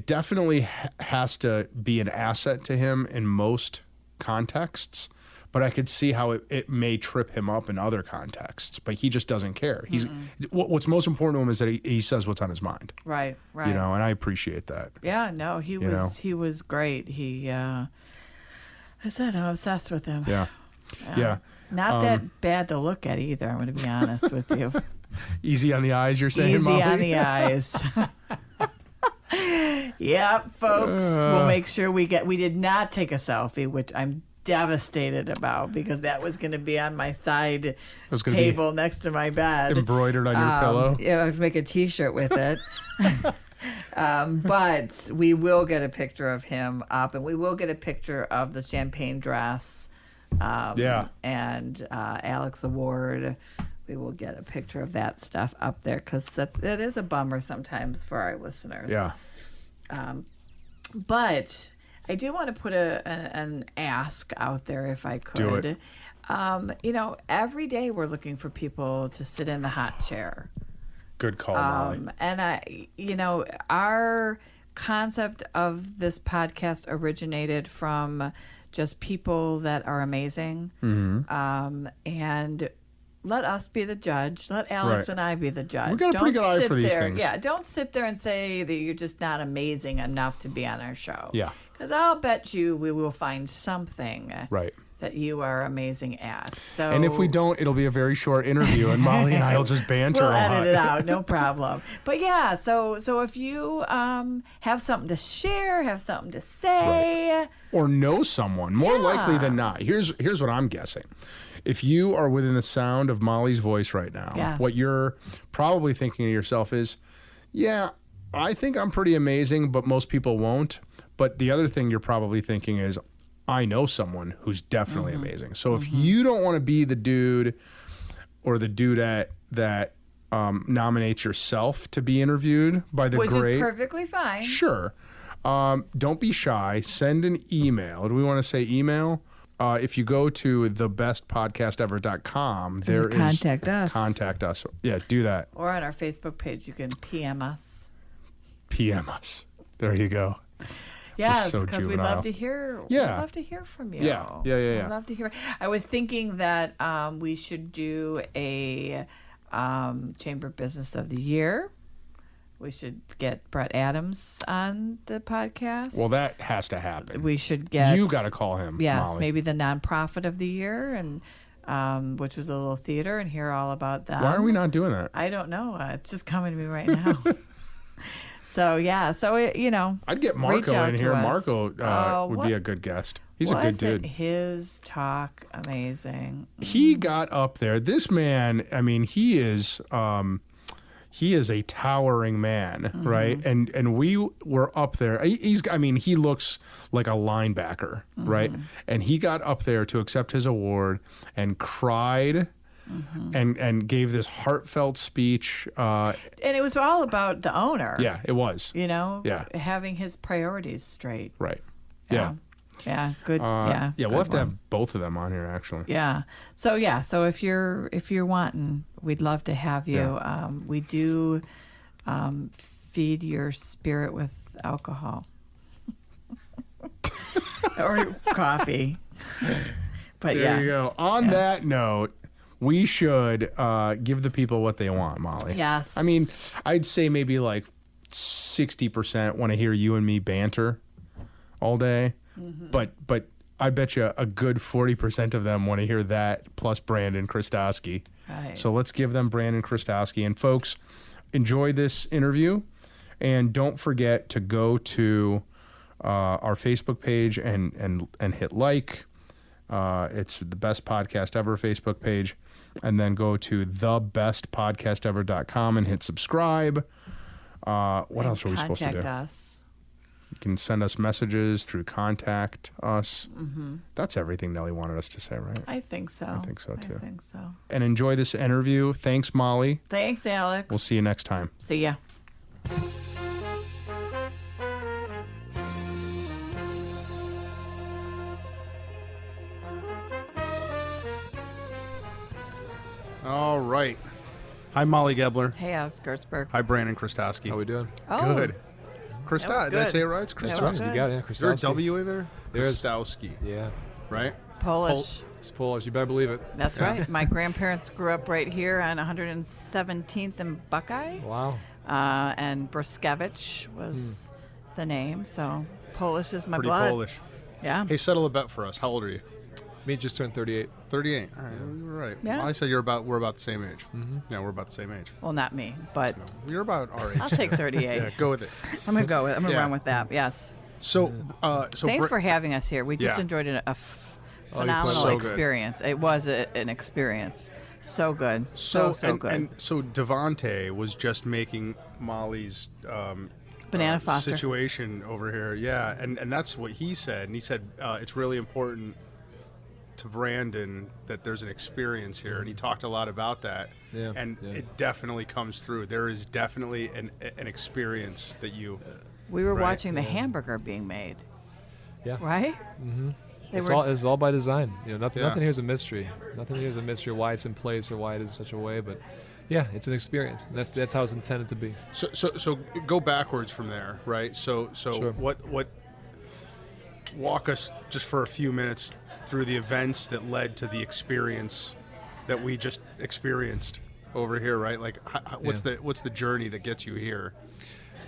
definitely has to be an asset to him in most contexts, but I could see how it may trip him up in other contexts, but he just doesn't care. What's most important to him is that he says what's on his mind.
Right.
You know, and I appreciate that.
Yeah, no, he was great. I said I'm obsessed with him.
Yeah.
Not that bad to look at either, I'm going to be honest with you.
Easy on the eyes, you're saying,
Easy
Molly?
on the eyes. Yep, folks. We'll make sure we did not take a selfie, which I'm devastated about because that was going to be on my side table next to my bed.
Embroidered on your pillow?
Yeah, I was make a T-shirt with it. But we will get a picture of him up, and we will get a picture of the champagne dress. And Alex Award. We will get a picture of that stuff up there because that is a bummer sometimes for our listeners.
Yeah.
But I do want to put an ask out there if I could.
Do it.
Every day we're looking for people to sit in the hot chair.
Good call, Molly.
And our concept of this podcast originated from just people that are amazing. And let us be the judge. Let Alex and I be the judge.
We've got a pretty good eye for these things.
Yeah, don't sit there and say that you're just not amazing enough to be on our show.
Yeah.
Because I'll bet you we will find something that you are amazing at. So,
And if we don't, it'll be a very short interview, and Molly and I will just banter
we'll
a lot.
edit it out, no problem. But yeah, so if you have something to share, have something to say,
Or know someone, more likely than not. Here's what I'm guessing. If you are within the sound of Molly's voice right now,
Yes.
what you're probably thinking to yourself is, yeah, I think I'm pretty amazing, but most people won't. But the other thing you're probably thinking is, I know someone who's definitely amazing. So if you don't want to be the dude or the dudette that nominates yourself to be interviewed by the
which
great,
is perfectly fine.
sure. Don't be shy. Send an email. Do we want to say email? If you go to thebest.podcast.ever.com, there is
contact us.
Contact us. Yeah, do that.
Or on our Facebook page, you can PM us.
PM us. There you go.
Yes,
so
because we'd
juvenile.
love to hear.
Yeah.
We'd love to hear from you.
Yeah.
We'd love to hear. I was thinking that we should do a Chamber Business of the Year. We should get Brett Adams on the podcast.
Well, that has to happen.
We should get.
You got to call him.
Yes,
Molly.
maybe the nonprofit of the year, and which was a little theater, and hear all about that.
Why are we not doing that?
I don't know. It's just coming to me right now. So yeah, you know,
I'd get
reach
Marco
out
in
to
here.
us.
Marco would
what-
be a good guest. He's a good dude.
His talk amazing.
He got up there. This man, I mean, he is a towering man, right? And we were up there. He looks like a linebacker, right? And he got up there to accept his award and cried and gave this heartfelt speech.
And it was all about the owner.
Yeah, it was.
You know,
Yeah.
having his priorities straight.
Right. Yeah.
Yeah. Good.
Yeah,
good
we'll have to
one.
have both of them on here, actually.
Yeah. So if you're wanting, we'd love to have you.
Yeah.
We do feed your spirit with alcohol or coffee. But
There you go. On that note, we should give the people what they want, Molly.
Yes.
I mean, I'd say maybe like 60% want to hear you and me banter all day, but I bet you a good 40% of them want to hear that plus Brandon Chrostowski.
Right.
So let's give them Brandon Chrostowski. And folks, enjoy this interview, and don't forget to go to our Facebook page and hit like. It's the Best Podcast Ever Facebook page, and then go to thebestpodcastever.com and hit subscribe. What else are we supposed to do?
Contact us.
You can send us messages through Contact Us. That's everything Nellie wanted us to say, right?
I think so.
I think so, too.
I think so.
And enjoy this interview. Thanks, Molly.
Thanks, Alex.
We'll see you next time.
See ya.
All right. Hi, Molly Gebler.
Hey, Alex Gertzberg.
Hi, Brandon Chrostowski.
How we doing?
Oh,
Good. Chrostowski. Did I
good.
say it right? It's
That was
Chrostowski.
good.
You got it, yeah.
Is there a
Chrostowski.
W in there?
There is.
Chrostowski,
Yeah.
right?
Polish.
It's Polish. You better believe it.
That's right. My grandparents grew up right here on 117th and Buckeye.
Wow.
And Bruskevich was the name. So Polish is my
Pretty
blood.
Polish.
Yeah.
Hey, settle a bet for us. How old are you?
Me just turned 38.
38. All right, you were right.
Yeah.
I said we're about the same age. Yeah, we're about the same age.
Well, not me, but
You're about our age.
I'll take 38.
Yeah, go with it.
I'm gonna go with. I'm gonna
Yeah.
run with that. Yes.
So
Thanks for having us here. We just
Yeah.
enjoyed a
you
phenomenal
so good.
experience. It was an experience. So good. So good.
And so Devante was just making Molly's
Banana Foster.
situation over here. Yeah, and that's what he said. And he said it's really important to Brandon that there's an experience here, and he talked a lot about that.
Yeah,
and
yeah.
it definitely comes through. There is definitely an experience that you.
We were
Right.
watching the hamburger being made.
Yeah.
Right?
It's all by design. You know, nothing
Yeah.
here is a mystery. Nothing here is a mystery why it's in place or why it is such a way. But yeah, it's an experience. That's how it's intended to be.
So go backwards from there, right? So
Sure.
what walk us just for a few minutes through the events that led to the experience that we just experienced over here, right? Like what's the journey that gets you here?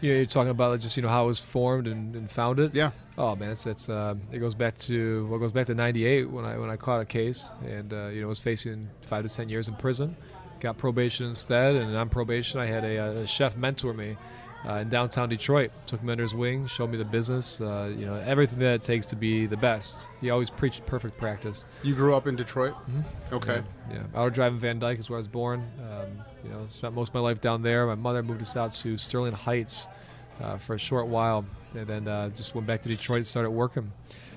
You're talking about just how it was formed and founded.
Yeah.
Oh man, it goes back to '98 when I caught a case and was facing 5 to 10 years in prison. Got probation instead, and on probation I had a chef mentor me in downtown Detroit. Took me under his wing, showed me the business, everything that it takes to be the best. He always preached perfect practice.
You grew up in Detroit?
Mm-hmm.
Okay.
Yeah. Outer Drive in Van Dyke is where I was born. Spent most of my life down there. My mother moved us out to Sterling Heights for a short while, and then just went back to Detroit and started working.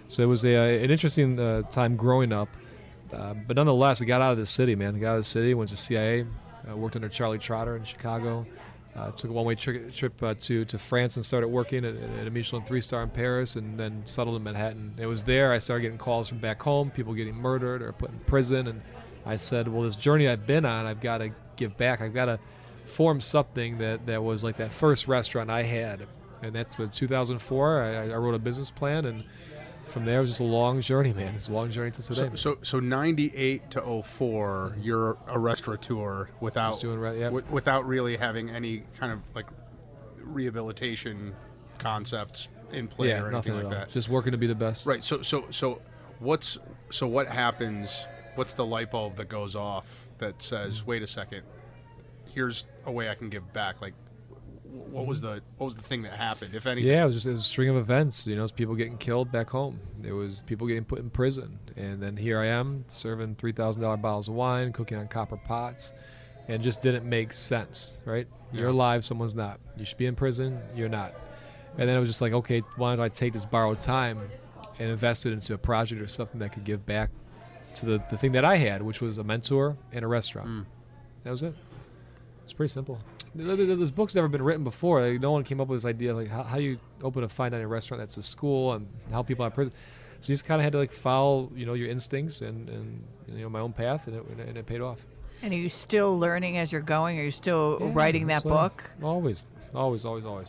So it was an interesting time growing up. But nonetheless, I got out of the city, man. I got out of the city, went to CIA, worked under Charlie Trotter in Chicago, took a one-way trip to France and started working at a Michelin 3-star in Paris, and then settled in Manhattan. It was there I started getting calls from back home, people getting murdered or put in prison, and I said, well, this journey I've been on, I've got to give back. I've got to form something that was like that first restaurant I had. And that's 2004. I wrote a business plan, and from there, it was just a long journey, man. It's a long journey to today.
So 98 to 04, you're a restaurateur without without really having any kind of like rehabilitation concepts in play or anything like that.
Just working to be the best.
Right. So what happens? What's the light bulb that goes off that says, wait a second, here's a way I can give back? Like, what was the thing that happened, if anything?
Yeah, it was a string of events. It was people getting killed back home. It was people getting put in prison. And then here I am serving $3,000 bottles of wine, cooking on copper pots, and it just didn't make sense, right?
Yeah.
You're alive, someone's not. You should be in prison, you're not. And then it was just like, okay, why don't I take this borrowed time and invest it into a project or something that could give back to the thing that I had, which was a mentor and a restaurant. That was it. It's pretty simple. This book's never been written before. Like, no one came up with this idea like how you open a fine dining restaurant that's a school and help people out of prison. So you just kind of had to like follow your instincts and my own path, and it paid off.
And are you still learning as you're going? Are you still writing that book?
Always. Yeah.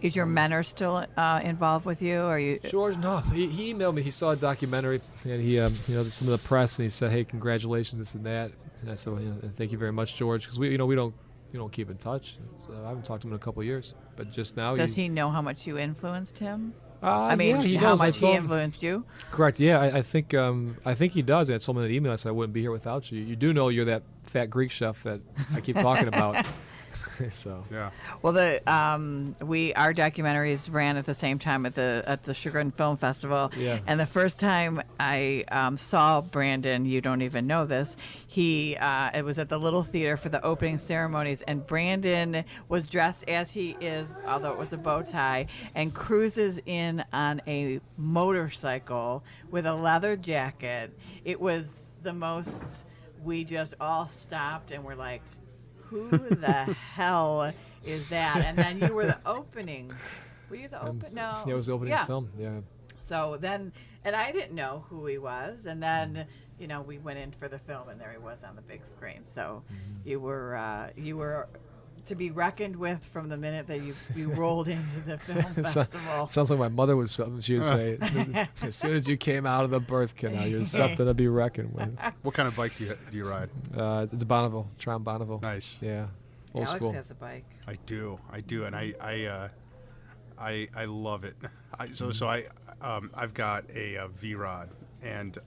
Is your mentor still involved with you? Are you?
George, no. He emailed me. He saw a documentary, and he some of the press, and he said, "Hey, congratulations, this and that." And I said, well, "Thank you very much, George," because we don't keep in touch. So I haven't talked to him in a couple of years, but just now.
Does he know how much you influenced him?
Yeah, he
how
knows.
much he influenced you?
Correct. Yeah, I think he does. I told him in that email, I said I wouldn't be here without you. You do know you're that fat Greek chef that I keep talking about. So
yeah.
Well, our documentaries ran at the same time at the Chagrin Film Festival.
Yeah.
And the first time I saw Brandon, you don't even know this. It was at the Little Theater for the opening ceremonies, and Brandon was dressed as he is, although it was a bow tie, and cruises in on a motorcycle with a leather jacket. It was the most. We just all stopped and were like, who the hell is that? And then you were the opening. Were you the open? No.
Yeah, it was the opening film. Yeah.
So then, and I didn't know who he was. And then, we went in for the film, and there he was on the big screen. So you were to be reckoned with from the minute that you rolled into the film festival.
Sounds like my mother was something. She would say, as soon as you came out of the birth canal, you're something to be reckoned with.
What kind of bike do you ride?
It's a Bonneville, Tron Bonneville.
Nice.
Yeah. Old
Alex
school.
has a bike.
I do, and I love it. I've got a V-Rod, and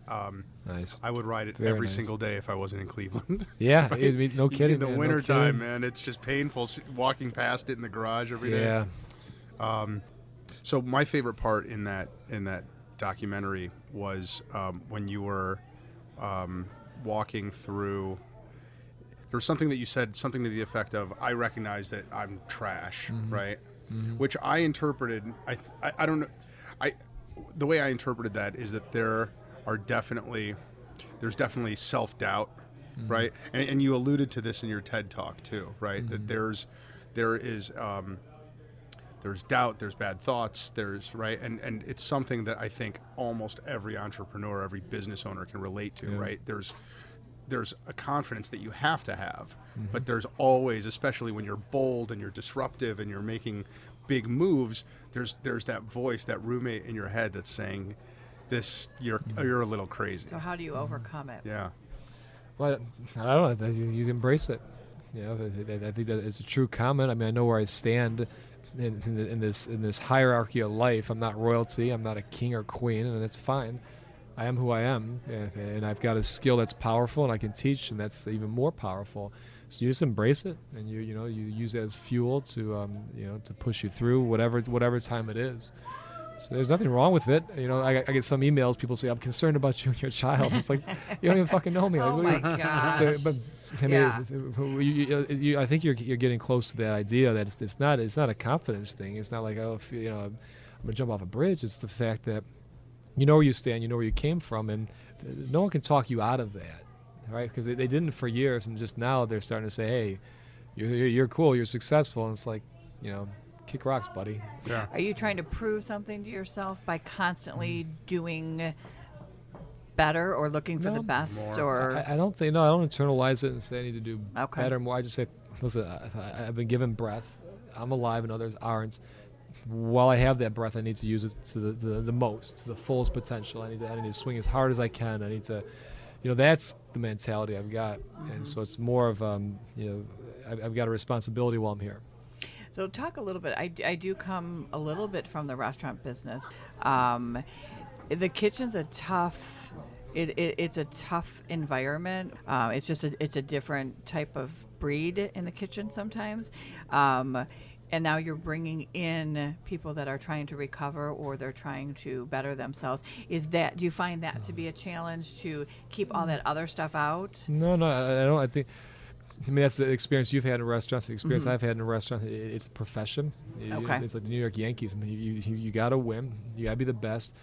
nice.
I would ride it
Very
every
nice.
single day if I wasn't in Cleveland.
Yeah, no kidding.
In the
man,
wintertime, man, it's just painful walking past it in the garage every day.
Yeah.
So my favorite part in that documentary was when you were walking through. There was something that you said, something to the effect of, "I recognize that I'm trash," right? Mm-hmm. Which I interpreted. I don't know. The way I interpreted that is that there's definitely self-doubt, right? And you alluded to this in your TED talk too, right? That there is doubt, there's bad thoughts, right? And it's something that I think almost every entrepreneur, every business owner can relate to, right? There's a confidence that you have to have, but there's always, especially when you're bold and you're disruptive and you're making big moves, there's that voice, that roommate in your head that's saying, "This, you're a little crazy."
So how do you overcome it?
Yeah.
Well, I don't know. You embrace it. I think that it's a true comment. I mean, I know where I stand. in this hierarchy of life. I'm not royalty. I'm not a king or queen, and it's fine. I am who I am, and I've got a skill that's powerful, and I can teach, and that's even more powerful. So you just embrace it, and you use it as fuel to to push you through whatever time it is. So there's nothing wrong with it. I get some emails. People say, "I'm concerned about you and your child." It's like, you don't even fucking know me.
Oh my gosh.
But I mean, I think you're getting close to that idea that it's not a confidence thing. It's not like, I'm gonna jump off a bridge. It's the fact that you know where you stand, you know where you came from, and no one can talk you out of that, right? Because they didn't for years, and just now they're starting to say, "Hey, you're cool, you're successful," and it's like, kick rocks, buddy.
Yeah.
Are you trying to prove something to yourself by constantly doing better or looking for the best?
More.
Or
I don't think, no, I don't internalize it and say I need to do
Okay.
better, more. I just say, listen, I've been given breath. I'm alive and others aren't. While I have that breath, I need to use it to the most, to the fullest potential. I need to swing as hard as I can. I need to, that's the mentality I've got. And so it's more of, I've got a responsibility while I'm here.
So talk a little bit. I do come a little bit from the restaurant business. The kitchen's a tough. It's a tough environment. It's just it's a different type of breed in the kitchen sometimes. And now you're bringing in people that are trying to recover or they're trying to better themselves. Do you find that to be a challenge to keep all that other stuff out?
No, I don't. I mean, that's the experience you've had in restaurants. The experience I've had in a restaurant. It's a profession.
Okay.
It's like the New York Yankees. I mean, you got to win. You got to be the best.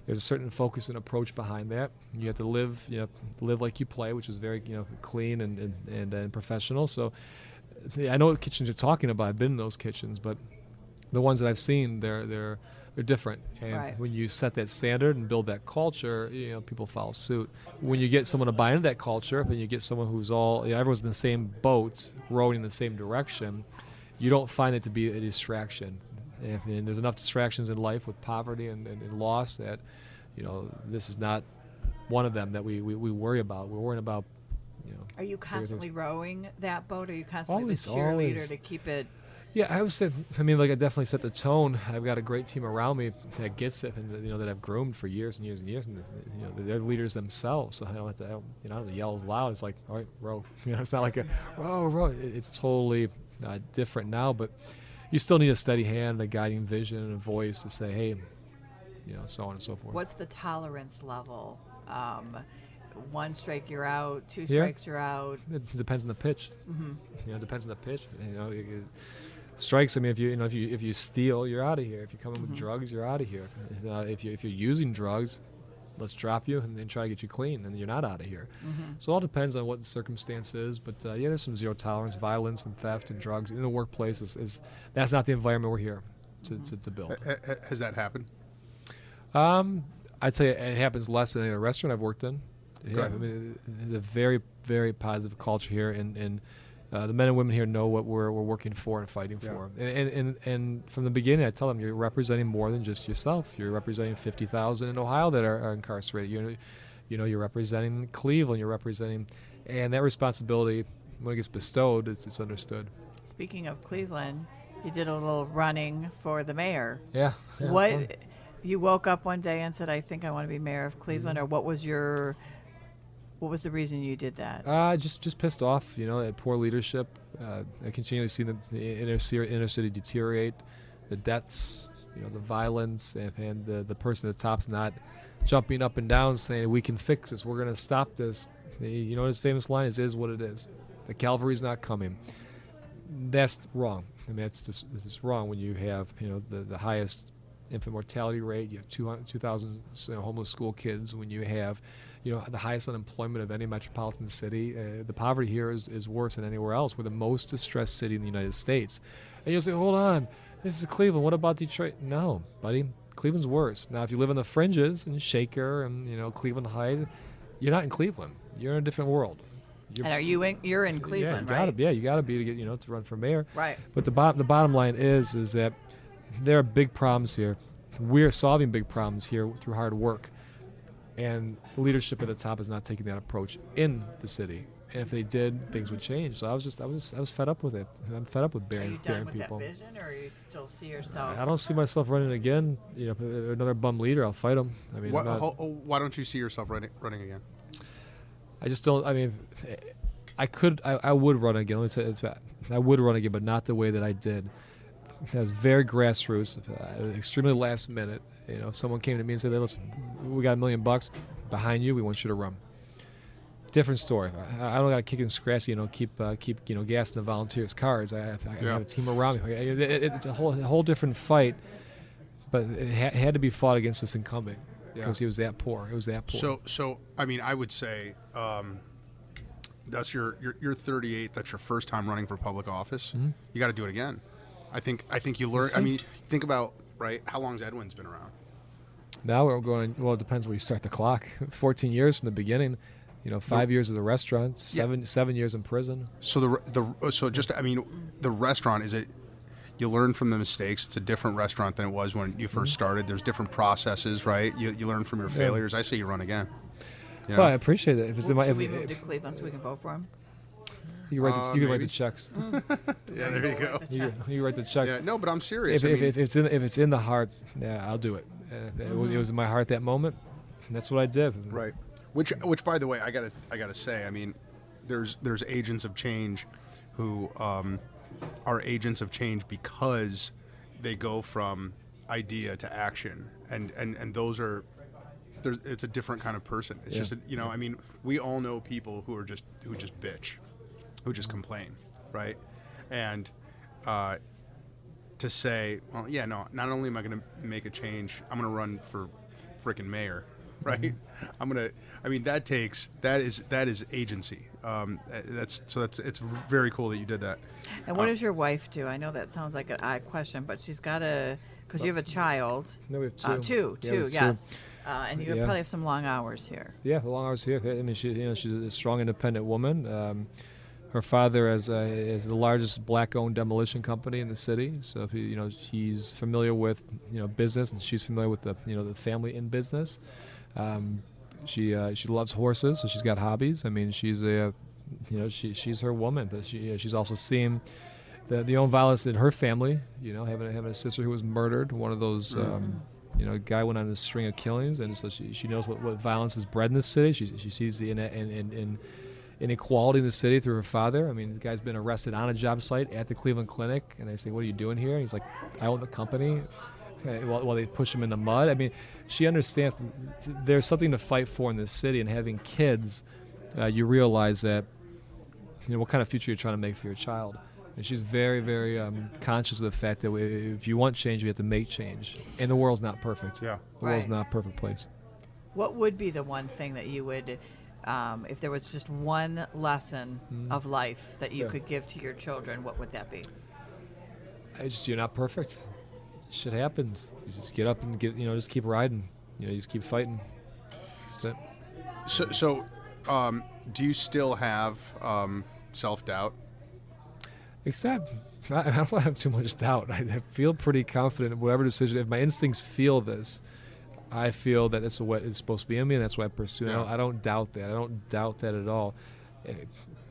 There's a certain focus and approach behind that. You have to live like you play, which is very clean and professional. So I know what kitchens you're talking about. I've been in those kitchens, but the ones that I've seen, they're different. And
Right.
when you set that standard and build that culture, people follow suit. When you get someone to buy into that culture, and you get someone who's everyone's in the same boat, rowing in the same direction, you don't find it to be a distraction. And there's enough distractions in life with poverty and loss that, this is not one of them that we worry about. We're worrying about,
Are you constantly rowing that boat? Are you constantly
Always,
the cheerleader
always.
to keep it?
Yeah, I would say, I definitely set the tone. I've got a great team around me that gets it, and that I've groomed for years and years and years, and they're leaders themselves. So I don't have to, I don't have to yell as loud. It's like, all right, row. It's not like a row. It's totally different now, but you still need a steady hand, a guiding vision, and a voice to say, hey, so on and so forth.
What's the tolerance level? One strike, you're out. Two strikes, you're out.
It depends on the pitch.
Mm-hmm.
It depends on the pitch. Strikes. I mean, if you steal, you're out of here. If you come in with drugs, you're out of here. If you're using drugs, let's drop you and then try to get you clean, and you're not out of here. So it all depends on what the circumstance is. But there's some zero tolerance, violence, and theft and drugs in the workplace. Is that's not the environment we're here to build.
Has that happened?
I'd say it happens less than any other restaurant I've worked in. Yeah, I mean, there's a very, very positive culture here, and the men and women here know what we're working for and fighting for. And from the beginning, I tell them, you're representing more than just yourself. You're representing 50,000 in Ohio that are incarcerated. You're representing Cleveland. You're representing, and that responsibility, when it gets bestowed, it's understood.
Speaking of Cleveland, you did a little running for the mayor.
Yeah.
What? You woke up one day and said, "I think I want to be mayor of Cleveland," or what was the reason you did that?
Just pissed off, at poor leadership. I continually see the inner city deteriorate, the deaths, the violence, and the person at the top's not jumping up and down saying, we can fix this, we're going to stop this. His famous line is what it is. The cavalry's not coming. That's wrong. I mean, it's just wrong when you have, the highest infant mortality rate. You have 2,000 homeless school kids. When you have, the highest unemployment of any metropolitan city. The poverty here is worse than anywhere else. We're the most distressed city in the United States. And you'll say, hold on, this is Cleveland. What about Detroit? No, buddy, Cleveland's worse. Now, if you live in the fringes in Shaker and Cleveland Heights, you're not in Cleveland. You're in a different world.
And you're in Cleveland,
right?
right?
You got to be to get to run for mayor.
Right.
But the bottom line is that there are big problems here. We're solving big problems here through hard work, and leadership at the top is not taking that approach in the city. And if they did, things would change. So I was fed up with it. I'm fed up with bearing people.
Are you done with that vision, or you still see yourself?
I don't see myself running again. Another bum leader, I'll fight him. I mean,
why don't you see yourself running again?
I just don't. I mean, I would run again. Let me tell you, I would run again, but not the way that I did. It was very grassroots, extremely last minute. If someone came to me and said, "Hey, listen, we got $1 million behind you. We want you to run." Different story. I don't got to kick and scratch. Keep gassing the volunteers' cars. I have a team around me. It's a whole different fight, but it had to be fought against this incumbent because he was that poor. It was that poor.
So I mean, I would say that's you're 38. That's your first time running for public office. Mm-hmm. You got to do it again. I think you learn. I mean, think about how long's Edwin's been around?
Now we're going. Well, it depends where you start the clock. 14 years from the beginning. 5 years as a restaurant, 7 years in prison.
So the restaurant, is it? You learn from the mistakes. It's a different restaurant than it was when you first started. There's different processes, right? You learn from your failures. I say you run again.
Well, I appreciate it.
Should we move to Cleveland so we can vote for him?
You can write the checks.
Yeah, there you go.
You write the checks.
Yeah, no, but I'm serious.
If it's in the heart, I'll do it. It was in my heart that moment. And that's what I did.
Right. Which, by the way, I gotta say, I mean, there's agents of change who are agents of change because they go from idea to action, and those are, it's a different kind of person. It's just I mean, we all know people who just bitch, who just complain, right? And to say, well, not only am I going to make a change, I'm going to run for frickin' mayor. Right, that is agency. It's very cool that you did that.
And what does your wife do? I know that sounds like an odd question, but she's got because you have a child.
No, we have two.
Two, yes. And you probably have some long hours here.
Yeah, long hours here. I mean, she's a strong, independent woman. Her father is the largest black-owned demolition company in the city. So he's familiar with business, and she's familiar with the family in business. She loves horses, so she's got hobbies. I mean, she's she's her woman, but she's also seen the own violence in her family. Having a sister who was murdered. One of those, guy went on a string of killings, and so she knows what violence is bred in the city. She sees the inequality in the city through her father. I mean, the guy's been arrested on a job site at the Cleveland Clinic, and they say, "What are you doing here?" And he's like, "I own the company." While they push him in the mud. I mean, she understands there's something to fight for in this city, and having kids, you realize that, what kind of future you're trying to make for your child. And she's very, very conscious of the fact that if you want change, you have to make change. And the world's not perfect.
Yeah.
The world's not a perfect place.
What would be the one thing that you would, if there was just one lesson of life that you could give to your children, what would that be?
You're not perfect. Shit happens. You just get up and just keep riding. You just keep fighting. That's it.
So, do you still have self-doubt?
Except, I don't have too much doubt. I feel pretty confident in whatever decision. If my instincts feel this, I feel that that's what it's supposed to be in me, and that's what I pursue. Yeah. I don't doubt that. I don't doubt that at all.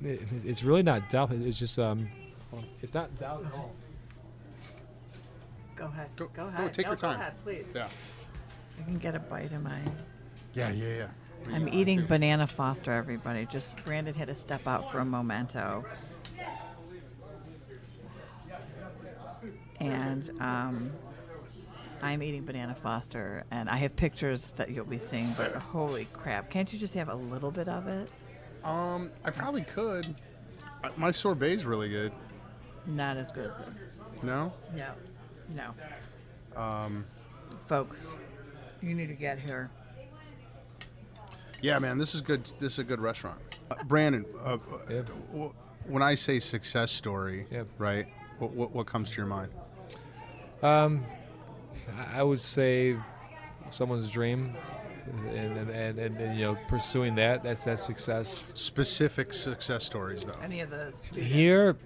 It's really not doubt. It's just it's not doubt at all.
Go ahead. Go ahead.
Take your time.
Go ahead, please.
Yeah.
I can get a bite of mine.
Yeah.
I'm eating banana Foster, everybody. Just Brandon had to step out for a memento. And I'm eating banana Foster, and I have pictures that you'll be seeing, but holy crap. Can't you just have a little bit of it?
I probably could. My sorbet's really good.
Not as good as this.
No?
No. Folks, you need to get here.
Yeah, man, this is good. This is a good restaurant. Brandon, when I say success story, right, what comes to your mind?
I would say someone's dream, and pursuing that's success.
Specific success stories, though.
Any of the students?
Here,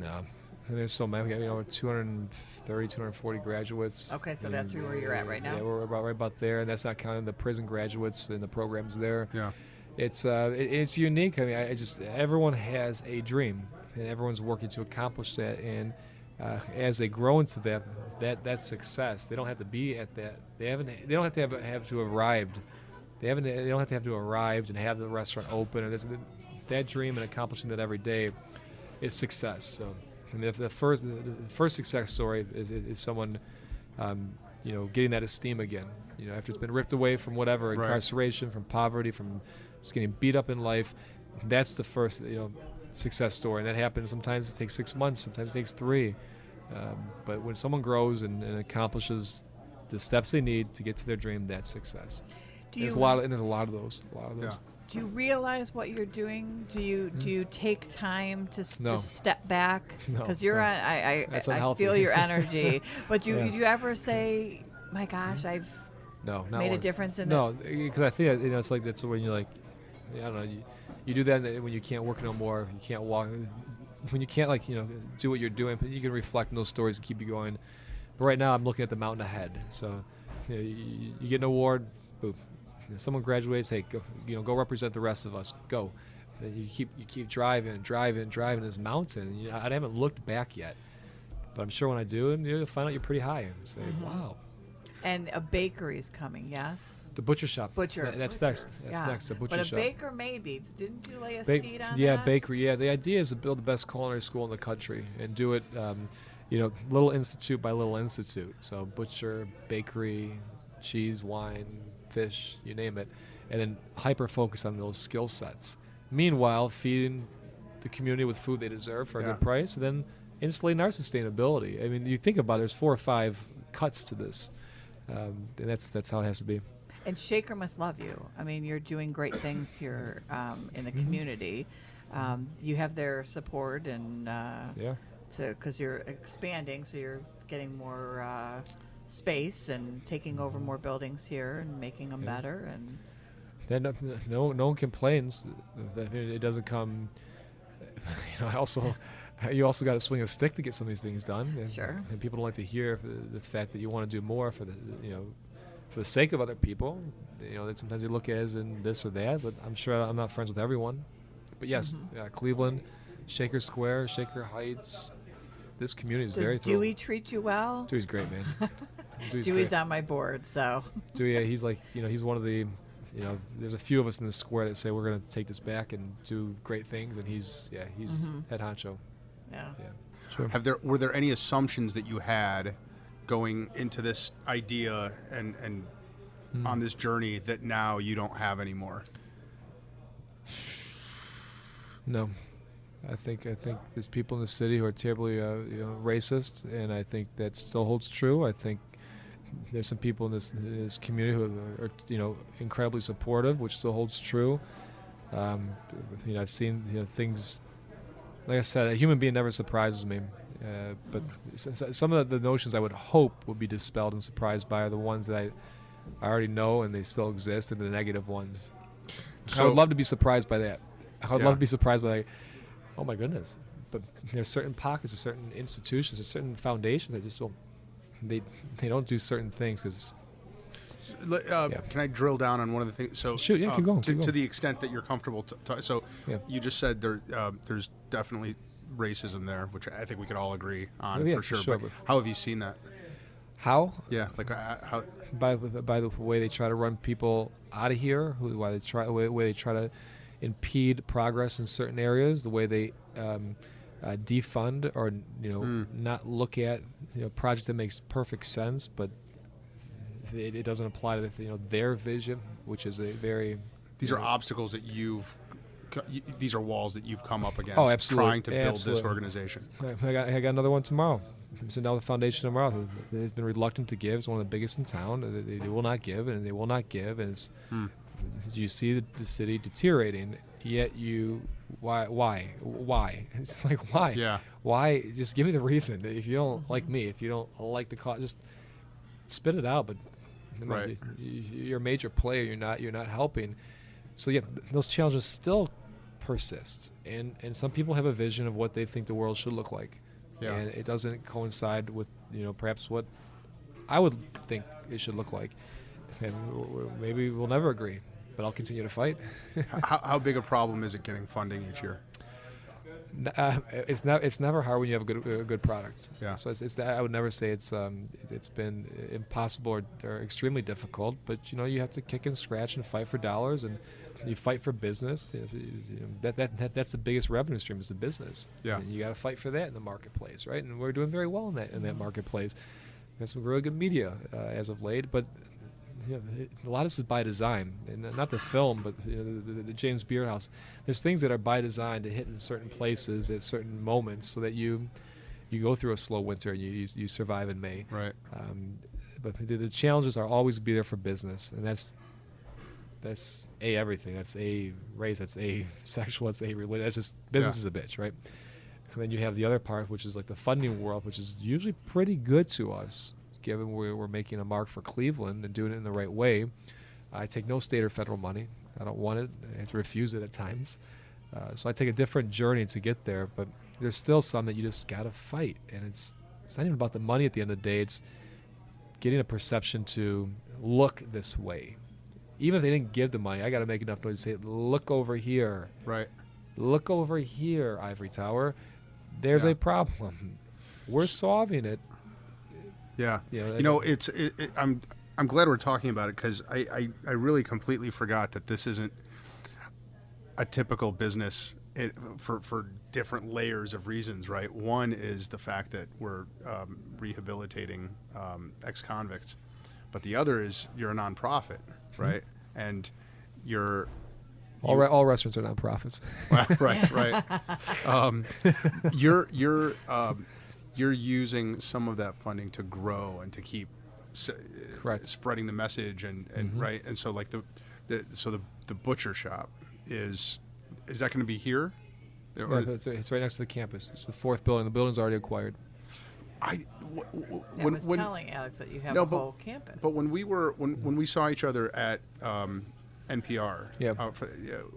no. There's so many. We have 230, 240 graduates.
Okay, so that's where you're at right now?
Yeah, we're right about there, and that's not counting the prison graduates and the programs there.
Yeah.
it's unique. I mean, everyone has a dream, and everyone's working to accomplish that. And as they grow into that success, they don't have to be at that. They don't have to have to arrived. They don't have to have to arrived and have the restaurant open. Or that dream and accomplishing that every day is success. So, I mean, the first success story is someone, getting that esteem again. After it's been ripped away from whatever, incarceration, from poverty, from just getting beat up in life. That's the first, success story. And that happens. Sometimes it takes 6 months. Sometimes it takes 3. But when someone grows and accomplishes the steps they need to get to their dream, that's success. There's a lot of those.
Yeah.
Do you realize what you're doing? Do you take time to step back? Because you're on. I feel your energy. But do you ever say, "My gosh, I've made a difference in
No, because I think it's like that's when you're like, I don't know, you do that when you can't work no more, you can't walk, when you can't do what you're doing, but you can reflect on those stories and keep you going. But right now I'm looking at the mountain ahead. So you get an award, boom. Someone graduates, hey, go represent the rest of us. Go. And you keep driving this mountain. I haven't looked back yet, but I'm sure when I do, and you'll find out you're pretty high and say, wow.
And a bakery's coming, yes?
The butcher shop. That's next. That's next. The butcher shop.
But a baker maybe. Didn't you lay a seed on that?
Yeah, bakery. Yeah, the idea is to build the best culinary school in the country and do it, little institute by little institute. So butcher, bakery, cheese, wine, fish, you name it, and then hyper focus on those skill sets. Meanwhile, feeding the community with food they deserve for a good price, and then insulating our sustainability. I mean, you think about it, there's 4 or 5 cuts to this, and that's how it has to be.
And Shaker must love you. I mean, you're doing great things here in the community. You have their support, and because you're expanding, so you're getting more space and taking over more buildings here and making them better. And
then no one complains that it doesn't come. You also got to swing a stick to get some of these things done. And,
sure.
And people don't like to hear the fact that you want to do more for the sake of other people. That sometimes you look at as in this or that. But I'm sure I'm not friends with everyone. But yes, Cleveland, Shaker Square, Shaker Heights. This community is very thrilled.
Does Dewey treat you well?
Dewey's great, man.
Dewey's on my board, so.
Dewey, he's like, he's one of the, there's a few of us in the square that say we're going to take this back and do great things, and he's head honcho.
Yeah.
Sure.
Were there any assumptions that you had going into this idea and on this journey that now you don't have anymore?
No. I think there's people in the city who are terribly racist, and I think that still holds true. I think there's some people in this community who are incredibly supportive, which still holds true. I've seen things. Like I said, a human being never surprises me, but some of the notions I would hope would be dispelled and surprised by are the ones that I already know and they still exist, and the negative ones. So, I would love to be surprised by that. I would love to be surprised by oh my goodness. But there's certain pockets of certain institutions, there's certain foundations that just don't, they don't do certain things because.
Can I drill down on one of the things? So
shoot, keep going.
To the extent that you're comfortable. You just said there's definitely racism there, which I think we could all agree on for sure. But how have you seen that?
How?
Yeah, like how?
By the way they try to run people out of here, the way they try to impede progress in certain areas, the way they defund or not look at project that makes perfect sense, but it doesn't apply to their vision, which is a very.
These are obstacles that these are walls that you've come up against.
Oh, absolutely.
Trying to build this organization.
I got another one tomorrow. I'm sitting down with the foundation tomorrow. They've been reluctant to give. It's one of the biggest in town. They will not give, and they will not give. And you see the city deteriorating, yet why? It's like, why?
Yeah.
Why? Just give me the reason. If you don't like me, if you don't like the cause, just spit it out. But
right.
You're a major player. You're not helping. So those challenges still persist, and some people have a vision of what they think the world should look like, and it doesn't coincide with perhaps what I would think it should look like, and maybe we'll never agree. but I'll continue to fight.
How big a problem is it getting funding each year?
It's never hard when you have a good product.
Yeah.
So I would never say it's been impossible or extremely difficult, but you have to kick and scratch and fight for dollars, and you fight for business. That's the biggest revenue stream, is the business.
Yeah.
And you got to fight for that in the marketplace, right? And we're doing very well in that marketplace. We have some really good media as of late, but a lot of this is by design, and not the film, but the James Beard House. There's things that are by design to hit in certain places at certain moments, so that you go through a slow winter and you survive in May.
Right.
But the challenges are always be there for business, and that's everything. That's race. That's sexual. That's religion. That's just business is a bitch, right? And then you have the other part, which is like the funding world, which is usually pretty good to us, given we're making a mark for Cleveland and doing it in the right way. I take no state or federal money. I don't want it. I have to refuse it at times. So I take a different journey to get there, but there's still some that you just got to fight. And it's not even about the money at the end of the day. It's getting a perception to look this way. Even if they didn't give the money, I got to make enough noise to say, look over here.
Right.
Look over here, Ivory Tower. There's a problem. We're solving it.
Yeah.
Yeah,
I'm glad we're talking about it, because I really completely forgot that this isn't a typical business for different layers of reasons, right? One is the fact that we're rehabilitating ex-convicts, but the other is you're a nonprofit, right? Mm-hmm. And
all restaurants are nonprofits.
Right. You're using some of that funding to grow and to keep spreading the message, and
mm-hmm.
right. And so like the butcher shop is that going to be here?
Yeah, it's right next to the campus. It's the fourth building. The building's already acquired.
I was telling Alex that you have a whole campus.
But when we saw each other at NPR,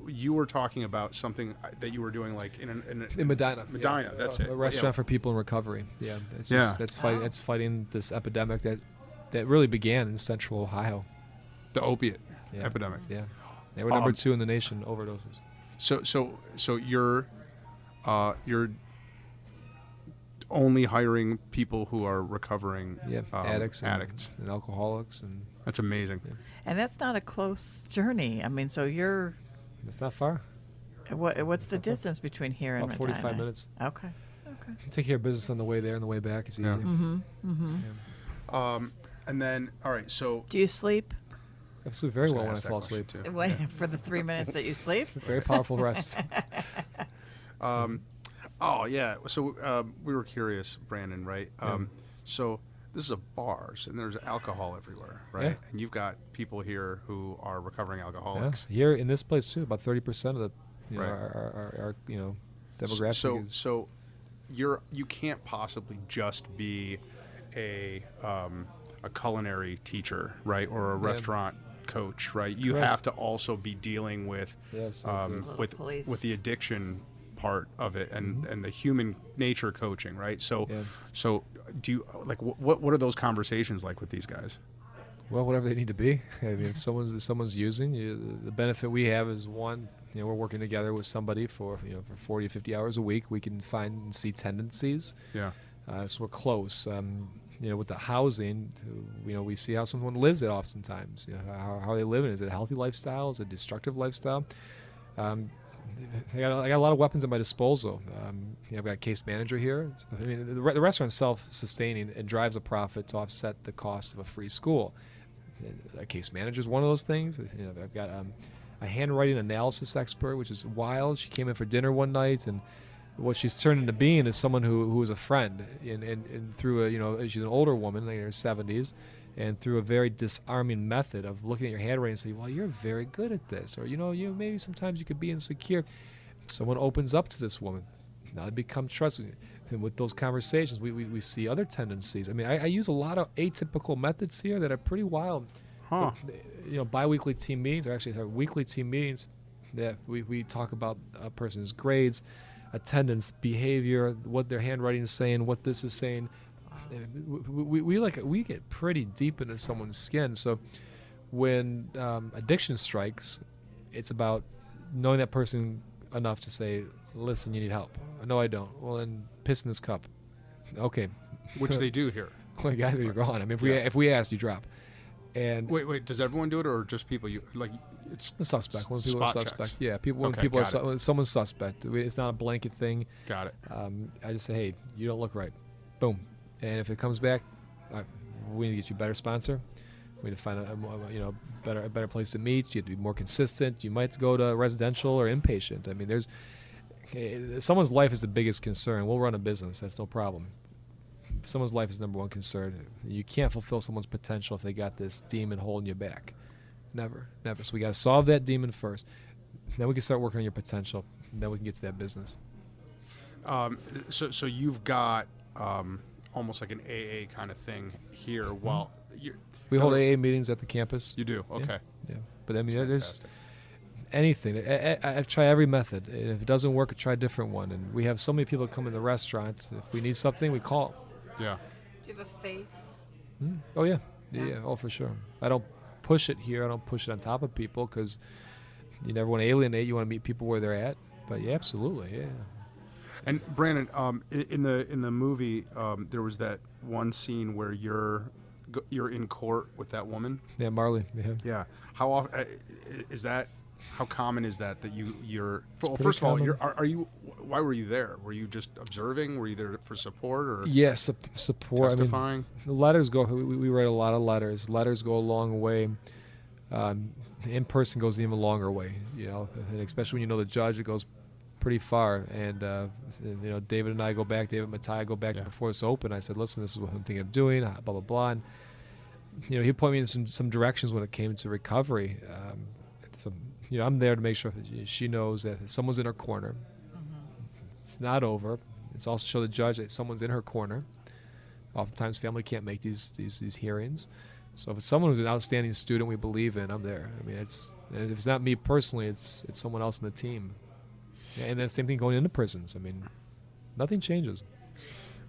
you were talking about something that you were doing, like in
Medina.
Medina, that's it.
A restaurant for people in recovery. Yeah, it's fighting this epidemic that really began in Central Ohio.
The opiate epidemic.
Yeah, they were number 2 in the nation, overdoses.
So you're only hiring people who are recovering
addicts and alcoholics, and
that's amazing.
Yeah.
And that's not a close journey. I mean, so you're.
It's not far.
What's the distance between here and
About 45 minutes.
Okay.
You take care of business on the way there and the way back. It's easy.
Yeah.
Mm-hmm. Mm-hmm.
Yeah. And then, all right. So.
Do you sleep?
I sleep very well when I fall asleep
too.
For the 3 minutes that you sleep?
Very powerful rest.
Oh yeah. So we were curious, Brandon, right? So this is a bar, and there's alcohol everywhere, right?
Yeah.
And you've got people here who are recovering alcoholics.
Yeah. Here in this place too, about 30% of the our demographic.
So you can't possibly just be a culinary teacher, right, or a restaurant coach, right? You have to also be dealing with with the addiction part of it, and the human nature coaching, right? So do you what are those conversations like with these guys?
Well, whatever they need to be. I mean, if someone's using, the benefit we have is, one, we're working together with somebody for 40 to 50 hours a week. We can find and see tendencies.
Yeah.
So we're close. With the housing, we see how someone lives it oftentimes. How they live in. Is it a healthy lifestyle? Is it a destructive lifestyle? I got a lot of weapons at my disposal. I've got a case manager here. I mean, the restaurant's self-sustaining and drives a profit to offset the cost of a free school. A case manager is one of those things. I've got a handwriting analysis expert, which is wild. She came in for dinner one night, and what she's turned into being is someone who is a friend. And through she's an older woman, like in her 70s. And through a very disarming method of looking at your handwriting and saying, well, you're very good at this. Or, maybe sometimes you could be insecure. Someone opens up to this woman. Now they become trusting. And with those conversations, we see other tendencies. I mean, I use a lot of atypical methods here that are pretty wild.
Huh.
Bi-weekly team meetings, or actually weekly team meetings, that we talk about a person's grades, attendance, behavior, what their handwriting is saying, what this is saying. We get pretty deep into someone's skin. So when addiction strikes, it's about knowing that person enough to say, listen, you need help. No, I don't. Well, then piss in this cup. Okay.
Which they do here.
Like, you're gone. I mean, if we ask, you drop. And
wait, does everyone do it, or just people you like? It's
a suspect. When people are suspect,
checks.
yeah. People when
Okay,
people
got
are when someone's suspect, it's not a blanket thing.
Got it.
I just say, hey, you don't look right. Boom. And if it comes back, we need to get you a better sponsor. We need to find a better place to meet. You have to be more consistent. You might go to residential or inpatient. I mean, someone's life is the biggest concern. We'll run a business. That's no problem. Someone's life is number one concern. You can't fulfill someone's potential if they got this demon holding you back. Never. So we got to solve that demon first. Then we can start working on your potential. Then we can get to that business.
So you've got almost like an AA kind of thing here. While
we hold AA meetings at the campus.
You do? Okay.
Yeah. But I mean, there's anything. I try every method. And if it doesn't work, I try a different one. And we have so many people come in the restaurant. If we need something, we call.
Yeah.
Do you have a faith?
Oh, yeah. Oh, for sure. I don't push it here. I don't push it on top of people because you never want to alienate. You want to meet people where they're at. But yeah, absolutely, yeah.
And Brandon, in the movie, there was that one scene where you're in court with that woman.
Yeah, Marley.
Yeah. How often is that? How common is that you're? Well, first
common.
of all, are you? Why were you there? Were you just observing? Were you there for support or?
Yeah, support.
Testifying.
I mean, the letters go. We write a lot of letters. Letters go a long way. In person goes an even longer way. And especially when you know the judge, it goes pretty far. And David and I go back. David Matai go back to before it's open. I said, listen, this is what I'm thinking of doing. Blah blah blah. And he pointed me in some directions when it came to recovery. I'm there to make sure that she knows that someone's in her corner. It's not over. It's also show the judge that someone's in her corner. Oftentimes, family can't make these hearings. So if it's someone who's an outstanding student we believe in, I'm there. I mean, if it's not me personally, it's someone else in the team. Yeah, and then same thing going into prisons. I mean, nothing changes.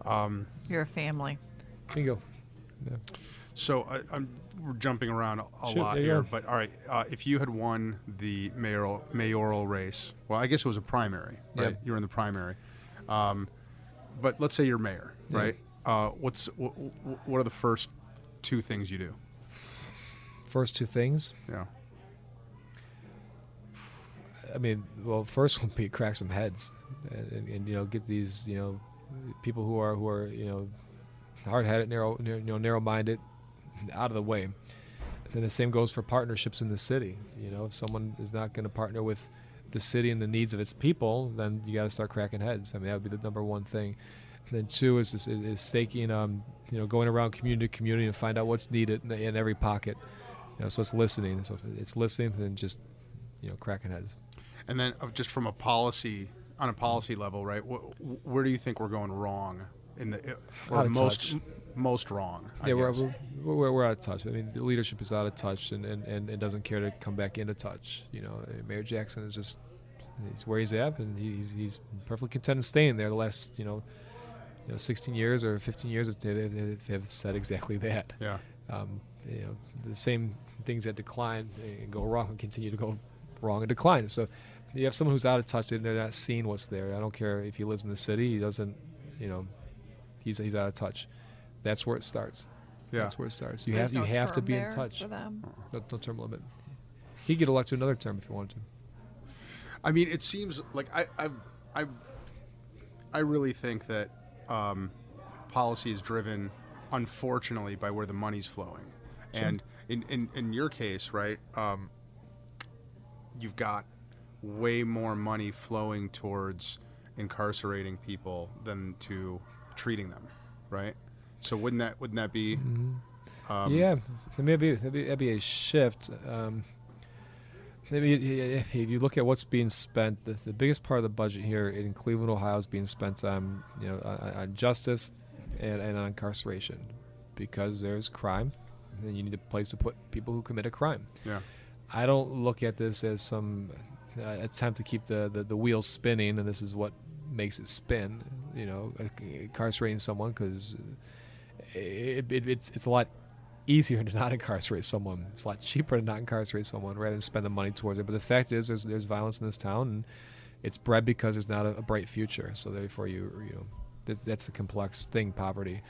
You're a family.
Bingo. Yeah.
So we're jumping around a lot here, but all right. If you had won the mayoral race, well, I guess it was a primary, right?
Yep.
You were in the primary, but let's say you're mayor, right? What are the first two things you do?
First two things?
Yeah.
I mean, well, first would be crack some heads, and get these people who are hard-headed, narrow-minded, out of the way. And the same goes for partnerships in the city. If someone is not going to partner with the city and the needs of its people, then you got to start cracking heads. I mean, that would be the number one thing. And then two is staking, going around community to community and find out what's needed in every pocket. So it's listening. So it's listening and then just, cracking heads.
And then just from on a policy level, right? Where do you think we're going wrong most wrong?
Yeah, we're out of touch. I mean, the leadership is out of touch and doesn't care to come back into touch. Mayor Jackson is just he's where he's at, and he's perfectly content in staying there. The last 16 years or 15 years they have said exactly that.
Yeah.
The same things that decline and go wrong and continue to go wrong and decline. So you have someone who's out of touch, and they're not seeing what's there. I don't care if he lives in the city. He doesn't. He's out of touch. That's where it starts. Yeah. That's where it starts. You have to be in touch. No term limit. He'd get elected another term if he wanted to.
I mean, it seems like I really think that policy is driven, unfortunately, by where the money's flowing. Sure. And in your case, right, you've got way more money flowing towards incarcerating people than to treating them, right? So wouldn't that be?
Yeah, that'd be a shift. Maybe if you look at what's being spent, the biggest part of the budget here in Cleveland, Ohio, is being spent on on justice and on incarceration, because there's crime, and you need a place to put people who commit a crime.
Yeah, I
don't look at this as some attempt to keep the wheels spinning, and this is what makes it spin. Incarcerating someone, because it's a lot easier to not incarcerate someone. It's a lot cheaper to not incarcerate someone rather than spend the money towards it. But the fact is, there's violence in this town, and it's bred because there's not a bright future. So therefore, that's a complex thing, poverty.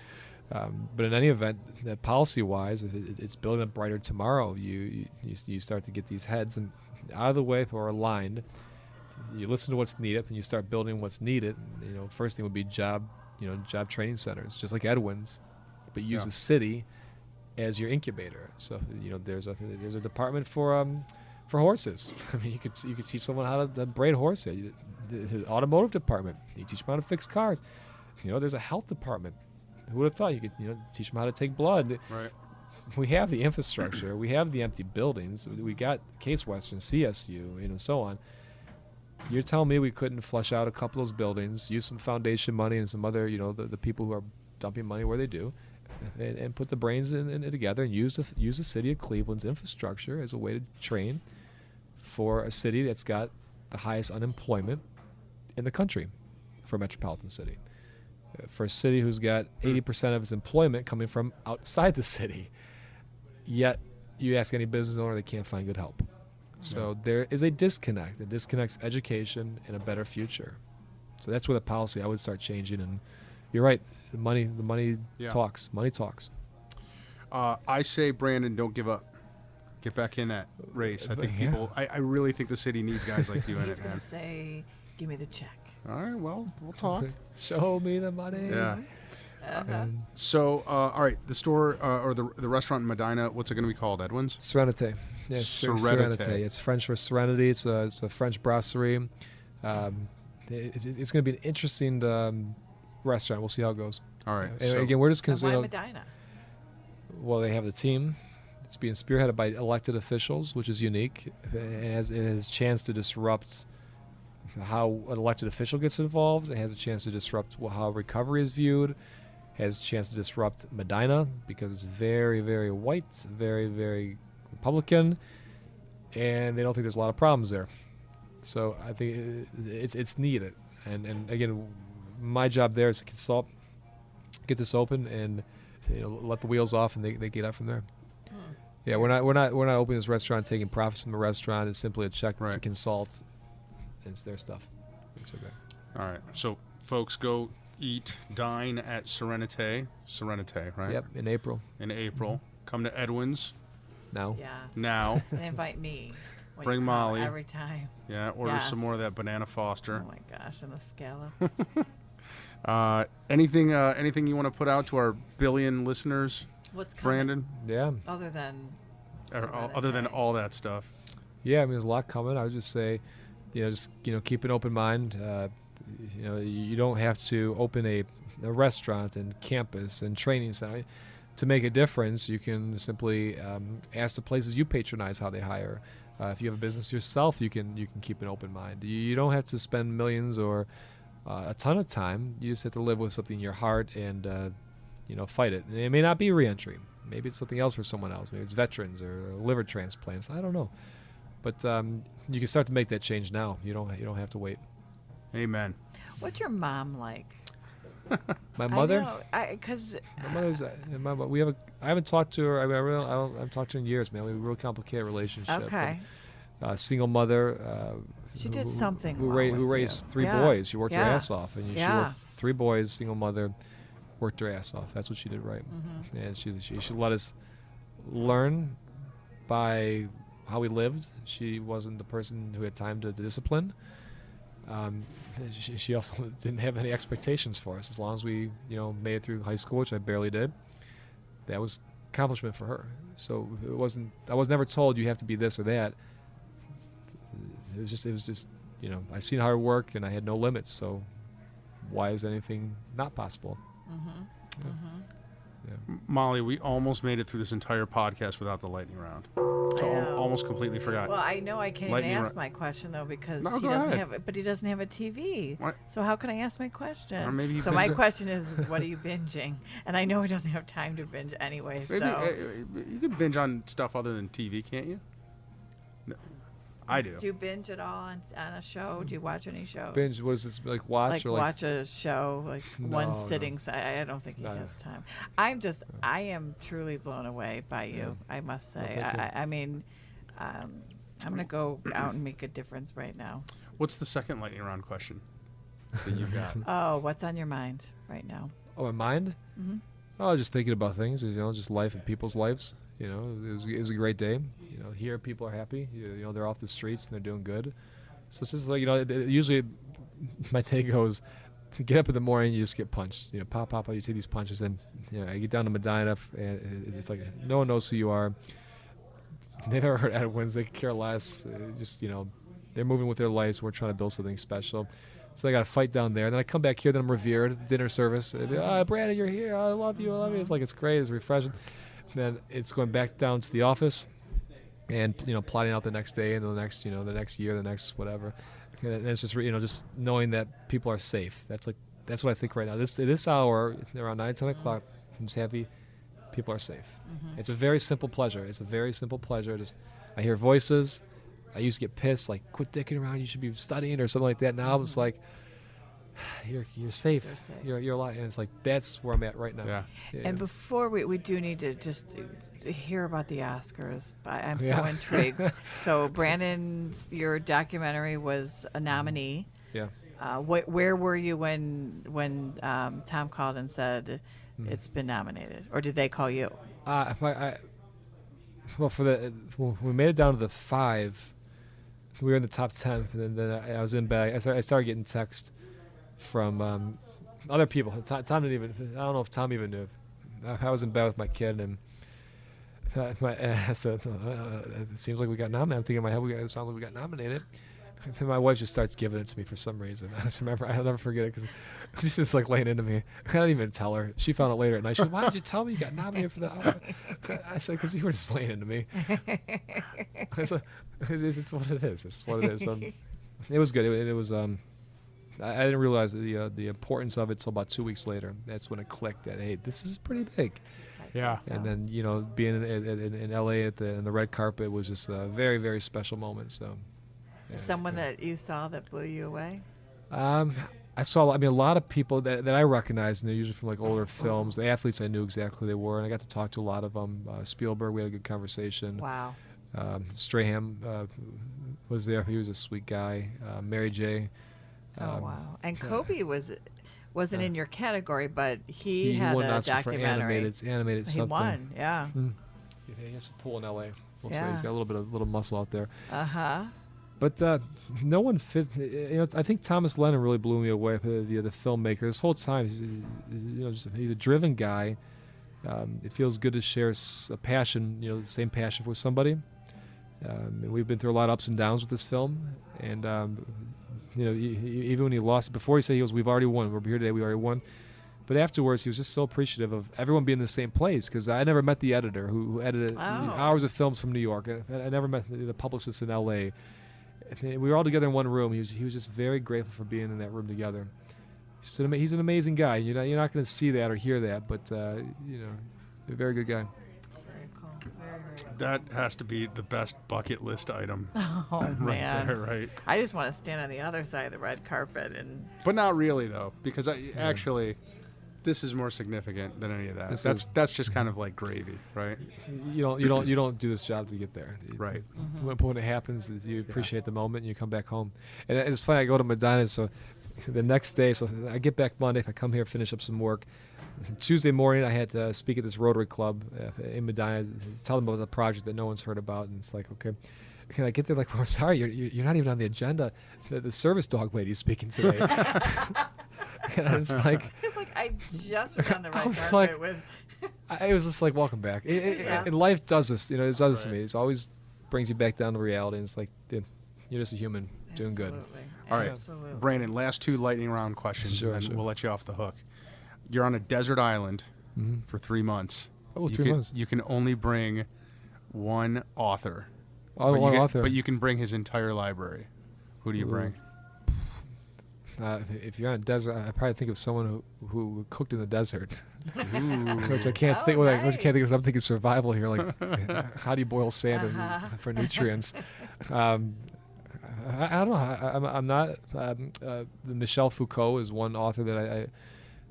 But in any event, that policy-wise, it's building a brighter tomorrow. You start to get these heads and out of the way or aligned. You listen to what's needed, and you start building what's needed. First thing would be job training centers, just like Edwin's, but use the city as your incubator. So there's a department for horses. I mean, you could teach someone how to braid horses. The automotive department, you teach them how to fix cars. There's a health department. Who would have thought you could teach them how to take blood?
Right.
We have the infrastructure. We have the empty buildings. We got Case Western, CSU, and so on. You're telling me we couldn't flush out a couple of those buildings, use some foundation money and some other, the people who are dumping money where they do, and put the brains in together and use the city of Cleveland's infrastructure as a way to train for a city that's got the highest unemployment in the country for a metropolitan city. For a city who's got 80% of its employment coming from outside the city, yet you ask any business owner, they can't find good help. So there is a disconnect. It disconnects education and a better future. So that's where the policy I would start changing. And you're right, the money talks. Money talks.
I say, Brandon, don't give up. Get back in that race. I think I really think the city needs guys like you in it, man.
He's going to say, give me the check.
All right, well, we'll talk.
Show me the money.
Yeah. So, all right, the store or the restaurant in Medina, what's it going to be called, Edwin's?
Serenité. Yeah, Serenité. It's French for serenity. It's a French brasserie. It's going to be an interesting restaurant. We'll see how it goes.
All right.
And again, we're just considering.
Why Medina?
Well, they have the team. It's being spearheaded by elected officials, which is unique. It has a chance to disrupt how an elected official gets involved. It has a chance to disrupt how recovery is viewed. Has a chance to disrupt Medina because it's very, very white, very, very Republican, and they don't think there's a lot of problems there. So I think it's needed. And again, my job there is to consult, get this open, and let the wheels off, and they get out from there. Yeah, we're not opening this restaurant, taking profits from the restaurant. It's simply a check to consult. It's their stuff. It's okay.
All right. So, folks, go dine at Serenité, right?
Yep, in April.
Mm-hmm. Come to Edwin's.
Now.
Yes.
Now.
And invite me.
Bring Molly.
Every time.
Yeah, order some more of that banana Foster.
Oh, my gosh, and the scallops.
Anything you want to put out to our billion listeners,
What's coming?
Brandon?
Yeah.
Other than
all that stuff.
Yeah, I mean, there's a lot coming. I would just say, keep an open mind. You don't have to open a restaurant and campus and training center to make a difference. You can simply ask the places you patronize how they hire. If you have a business yourself, you can keep an open mind. You don't have to spend millions or a ton of time. You just have to live with something in your heart and fight it. And it may not be reentry. Maybe it's something else for someone else. Maybe it's veterans or liver transplants. I don't know. But you can start to make that change now. You don't have to wait.
Amen.
What's your mom like?
My mother?
Because
my mother's. I haven't talked to her. I haven't talked to her in years, man. We have a real complicated relationship.
Okay.
Single mother.
She did something.
Who raised three boys. She worked her ass off, and she worked 3 boys. Single mother, worked her ass off. That's what she did right. Mm-hmm. And she should let us learn by how we lived. She wasn't the person who had time to discipline. She also didn't have any expectations for us. As long as we, made it through high school, which I barely did, that was accomplishment for her. So it wasn't. I was never told you have to be this or that. It was just. I seen hard work, and I had no limits. So why is anything not possible?
Mm-hmm.
Yeah.
Mm-hmm.
Yeah.
Molly, we almost made it through this entire podcast without the lightning round. Almost completely forgot.
Well, I know I can't even ask my question though because he doesn't have it, but he doesn't have a TV.
What?
So how can I ask my question?
Or maybe
my question is what are you binging? And I know he doesn't have time to binge anyway.
Maybe
so
you can binge on stuff other than TV, can't you? I do.
Do you binge at all on a show? Do you watch any shows?
Binge was this like watch
like
or like
watch a show like one
No,
sitting? I don't think he
No.
has time. I am truly blown away by you. I must say.
thank you.
I mean, I'm gonna go out and make a difference right now.
What's the second lightning round question that you've got?
Oh, what's on your mind right now?
Oh, my mind?
Mm-hmm.
Oh, I was just thinking about things, just life and people's lives. It was a great day. Here people are happy. They're off the streets and they're doing good. So it's just like, usually my take goes, get up in the morning, you just get punched. Pop, you see these punches, and I get down to Medina, and it's like no one knows who you are. They never heard Edwin's. They could care less. They're moving with their lives. We're trying to build something special. So I got to fight down there. And then I come back here, then I'm revered, dinner service. Brandon, you're here. I love you. It's like, it's great. It's refreshing. Then it's going back down to the office and, plotting out the next day and the next year, the next whatever. And it's just, just knowing that people are safe. That's what I think right now. This hour, around 9, 10 o'clock, I'm just happy people are safe. Mm-hmm. It's a very simple pleasure. Just, I hear voices. I used to get pissed, like, quit dicking around, you should be studying or something like that. Now it's like, you're safe. You're alive. And it's like, that's where I'm at right now.
Yeah.
And before we do need to just hear about the Oscars. I'm so intrigued. So Brandon, your documentary was a nominee.
Yeah.
Where were you when Tom called and said it's been nominated? Or did they call you?
Well, when we made it down to the 5, we were in the top 10, and then I was in bed. I started getting text from other people. Tom didn't even. I don't know if Tom even knew. I was in bed with my kid, and I said, "It seems like we got nominated." I'm thinking in my head, it sounds like we got nominated. And my wife just starts giving it to me for some reason. I just remember, I'll never forget it because she's just like laying into me. I didn't even tell her. She found it later at night. She said, "Why did you tell me you got nominated for that?" I said, "Because you were just laying into me." I said, "This is what it is. This is what it is." It was good. It was. I didn't realize the importance of it till about 2 weeks later. That's when it clicked that, hey, this is pretty big.
Yeah.
And then being in LA in the red carpet was just a very, very special moment. So.
Someone that you saw that blew you away?
I saw, a lot of people that I recognize, and they're usually from like older films. The athletes, I knew exactly who they were, and I got to talk to a lot of them. Spielberg, we had a good conversation.
Wow.
Strahan was there. He was a sweet guy. Mary J.
Oh, wow. And Kobe wasn't in your category, but he had
won
a documentary.
For animated something.
He won, yeah.
He has a pool in L.A. We'll say
Yeah.
he's got a little muscle out there.
Uh-huh.
But no one fits. I think Thomas Lennon really blew me away. The filmmaker. This whole time, he's a driven guy. It feels good to share a passion, the same passion with somebody. And we've been through a lot of ups and downs with this film, and even when he lost, before he said we've already won. We're here today. We already won. But afterwards, he was just so appreciative of everyone being in the same place, because I never met the editor who edited hours of films from New York. I never met the publicist in L.A. We were all together in one room. He was just very grateful for being in that room together. He's an amazing guy. You're not going to see that or hear that, but a very good guy.
Very cool. Very, very cool.
That has to be the best bucket list item.
Oh,
right
man.
there, right?
I just want to stand on the other side of the red carpet and.
But not really, though, because actually, this is more significant than any of that. That's just kind of like gravy, right?
You don't do this job to get there,
right?
Mm-hmm.
When it happens, is you appreciate the moment and you come back home. And it's funny. I go to Medina, so the next day, so I get back Monday. I come here, finish up some work. Tuesday morning, I had to speak at this Rotary Club in Medina, tell them about the project that no one's heard about, and it's like, okay. And I get there like, well, sorry, you're not even on the agenda. The service dog lady's speaking today. And I was like,
I just was on the red carpet
like,
with.
I was just like, welcome back. And life does this, it does this to me. It always brings you back down to reality. And it's like, dude, you're just a human doing good.
All right,
Absolutely.
Brandon, last 2 lightning round questions,
Sure,
and then
sure.
we'll let you off the hook. You're on a desert island for 3 months.
Oh, 3 months.
You can only bring one author.
One author.
But you can bring his entire library. Who do you bring?
If you're on a desert, I probably think of someone who cooked in the desert. Which I can't think. Which I can't think of. I'm thinking survival here. Like, how do you boil sand for nutrients? I don't know. I'm not. Michel Foucault is one author that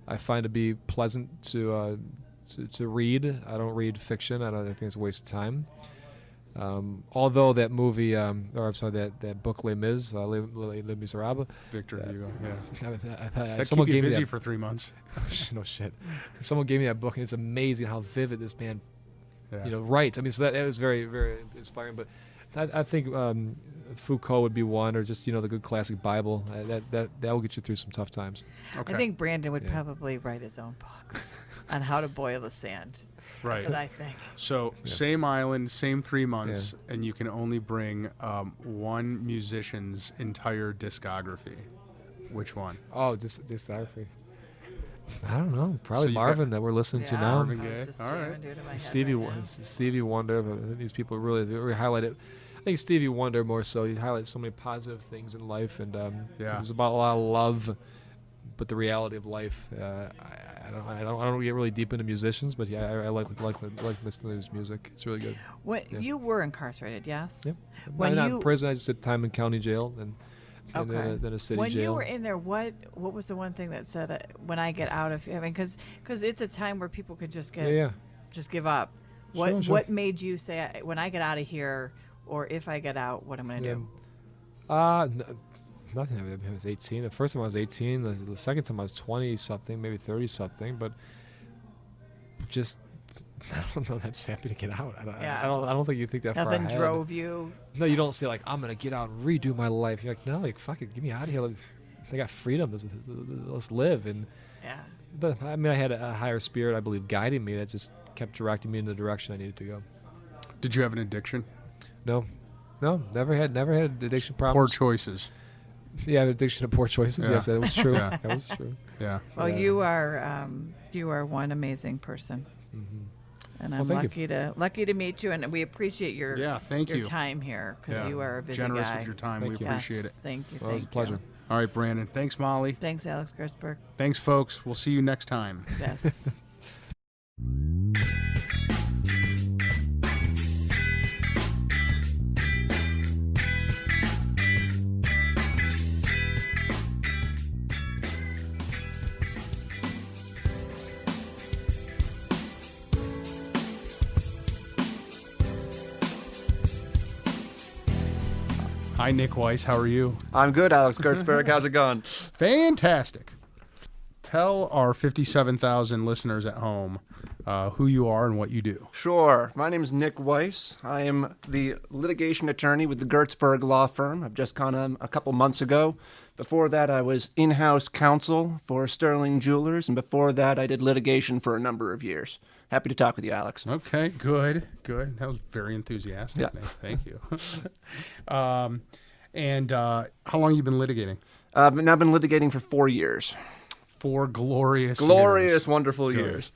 I find to be pleasant to read. I don't read fiction. I think it's a waste of time. Although that movie, that book Les Mis, Les Miserables.
Victor Hugo. Yeah.
That
someone keep you busy for 3 months.
No shit. Someone gave me that book, and it's amazing how vivid this man,
Yeah.
writes. I mean, so that was very, very inspiring. But I think Foucault would be one, or just the good classic Bible. That will get you through some tough times.
Okay.
I think Brandon would probably write his own books on how to boil the sand.
Right.
That's what I think.
So same island, same 3 months, and you can only bring one musician's entire discography. Which one?
Oh, discography. I don't know. Probably
So you
Marvin that we're listening to now.
Marvin Gaye. All right.
Stevie Wonder. These people really highlight it. I think Stevie Wonder more so. He highlights so many positive things in life, and it was about a lot of love, but the reality of life. I don't get really deep into musicians, but I like listening to his music. It's really good.
You were incarcerated, yes?
Yep.
When
not
you
in prison. I just did time in county jail and then a city
when
jail.
you were in there, what was the one thing that said, when I get out of, because it's a time where people could just just give up.
Sure.
What made you say, when I get out of here, or if I get out, what I'm going to do?
Nothing. I was 18. The first time I was 18. The second time I was 20-something, maybe 30-something. But just, I don't know. I'm just happy to get out. I don't think you think that far ahead.
Nothing drove you?
No, you don't say, like, I'm going to get out and redo my life. You're like, no, like, fuck it. Get me out of here. I got freedom. Let's live. But, I mean, I had a higher spirit, I believe, guiding me that just kept directing me in the direction I needed to go.
Did you have an addiction?
No, never had addiction problems.
Poor choices.
Yeah, addiction to poor choices.
Yeah.
Yes, that was true.
Yeah.
That was true.
Yeah.
Well, you are one amazing person.
Mm-hmm.
And I'm lucky to meet you, and we appreciate your time here, because you are a busy
generous
guy.
with your time.
Thank
we
you.
appreciate it.
Thank you.
Well, it was a pleasure.
All right, Brandon. Thanks, Molly.
Thanks, Alex Gertzberg.
Thanks, folks. We'll see you next time.
Yes.
Hi, Nick Weiss. How are you?
I'm good, Alex Gertzberg. How's it going?
Fantastic. Tell our 57,000 listeners at home who you are and what you do.
Sure. My name is Nick Weiss. I am the litigation attorney with the Gertzberg Law Firm. I've just gone a couple months ago. Before that, I was in-house counsel for Sterling Jewelers, and before that, I did litigation for a number of years. Happy to talk with you, Alex.
Okay, good. That was very enthusiastic.
Yeah.
Nick. Thank you. And how long have you been litigating?
I've been litigating for 4 years.
4 glorious
Glorious,
years.
wonderful
Good.
years.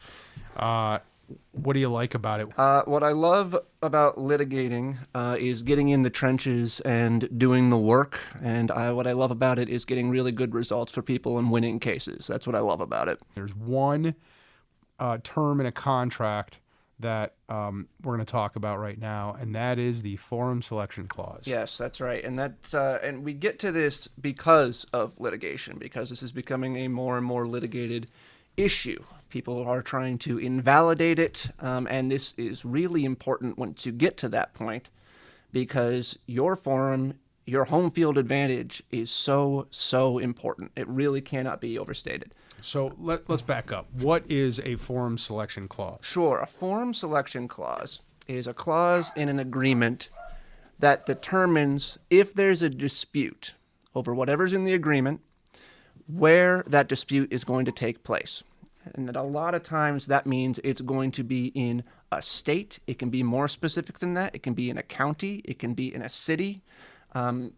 What do you like about it?
What I love about litigating is getting in the trenches and doing the work. And what I love about it is getting really good results for people and winning cases. That's what I love about it.
There's one term in a contract that we're going to talk about right now, and that is the forum selection clause.
Yes, that's right. And and we get to this because of litigation, because this is becoming a more and more litigated issue. People are trying to invalidate it, and this is really important once you get to that point, because your forum, your home field advantage is so important. It really cannot be overstated.
So let's back up. What is a forum selection clause?
Sure. A forum selection clause is a clause in an agreement that determines, if there's a dispute over whatever's in the agreement, where that dispute is going to take place. And a lot of times that means it's going to be in a state. It can be more specific than that. It can be in a county. It can be in a city. And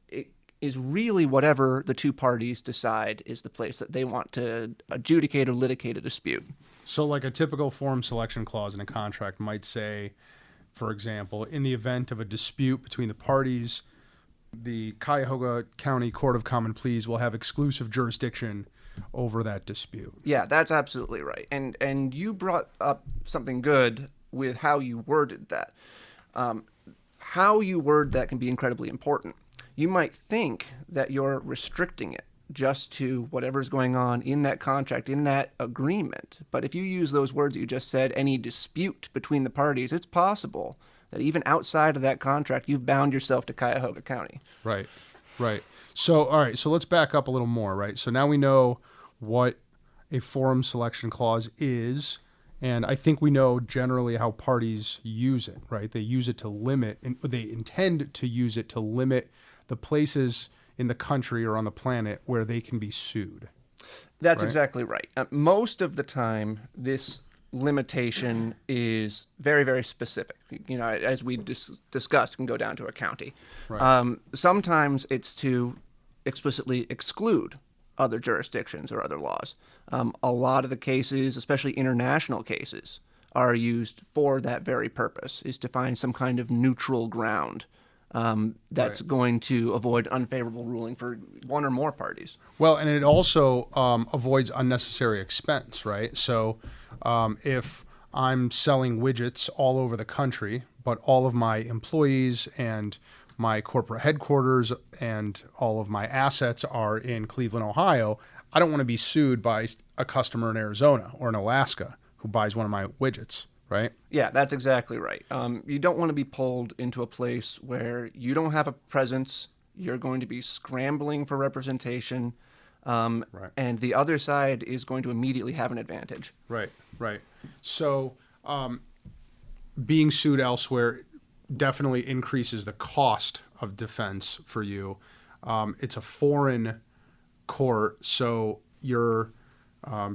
it is really whatever the two parties decide is the place that they want to adjudicate or litigate a dispute.
So like a typical forum selection clause in a contract might say, for example, in the event of a dispute between the parties, the Cuyahoga County Court of Common Pleas will have exclusive jurisdiction over that dispute.
Yeah, that's absolutely right. And you brought up something good with how you worded that. how you word that can be incredibly important. You might think that you're restricting it just to whatever's going on in that contract, in that agreement. But if you use those words that you just said, any dispute between the parties, it's possible that even outside of that contract, you've bound yourself to Cuyahoga County.
Right. So, all right, so let's back up a little more, right? So now we know what a forum selection clause is, and I think we know generally how parties use it, right? They use it to limit, and they intend to use it to limit the places in the country or on the planet where they can be sued.
That's exactly right. Most of the time, this limitation is very, very specific. You know, as we discussed, it can go down to a county.
Right.
Sometimes it's to explicitly exclude other jurisdictions or other laws. A lot of the cases, especially international cases, are used for that very purpose, is to find some kind of neutral ground that's going to avoid unfavorable ruling for one or more parties.
Well, and it also avoids unnecessary expense, right? So if I'm selling widgets all over the country, but all of my employees and my corporate headquarters and all of my assets are in Cleveland, Ohio, I don't want to be sued by a customer in Arizona or in Alaska who buys one of my widgets. Right?
Yeah, that's exactly right. You don't want to be pulled into a place where you don't have a presence. You're going to be scrambling for representation, and the other side is going to immediately have an advantage.
Right. So being sued elsewhere definitely increases the cost of defense for you. It's a foreign court, so you're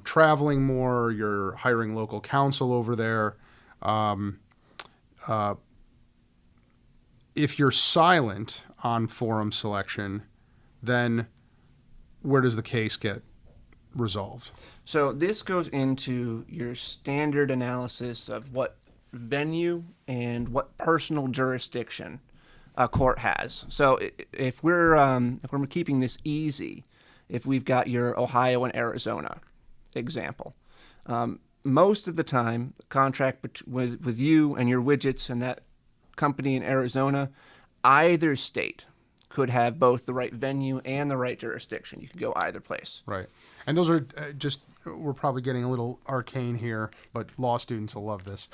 traveling more, you're hiring local counsel over there. If you're silent on forum selection, then where does the case get resolved?
So this goes into your standard analysis of what venue and what personal jurisdiction a court has. So if we're keeping this easy, if we've got your Ohio and Arizona example, most of the time, the contract with you and your widgets and that company in Arizona, either state could have both the right venue and the right jurisdiction. You could go either place.
Right. And those are we're probably getting a little arcane here, but law students will love this.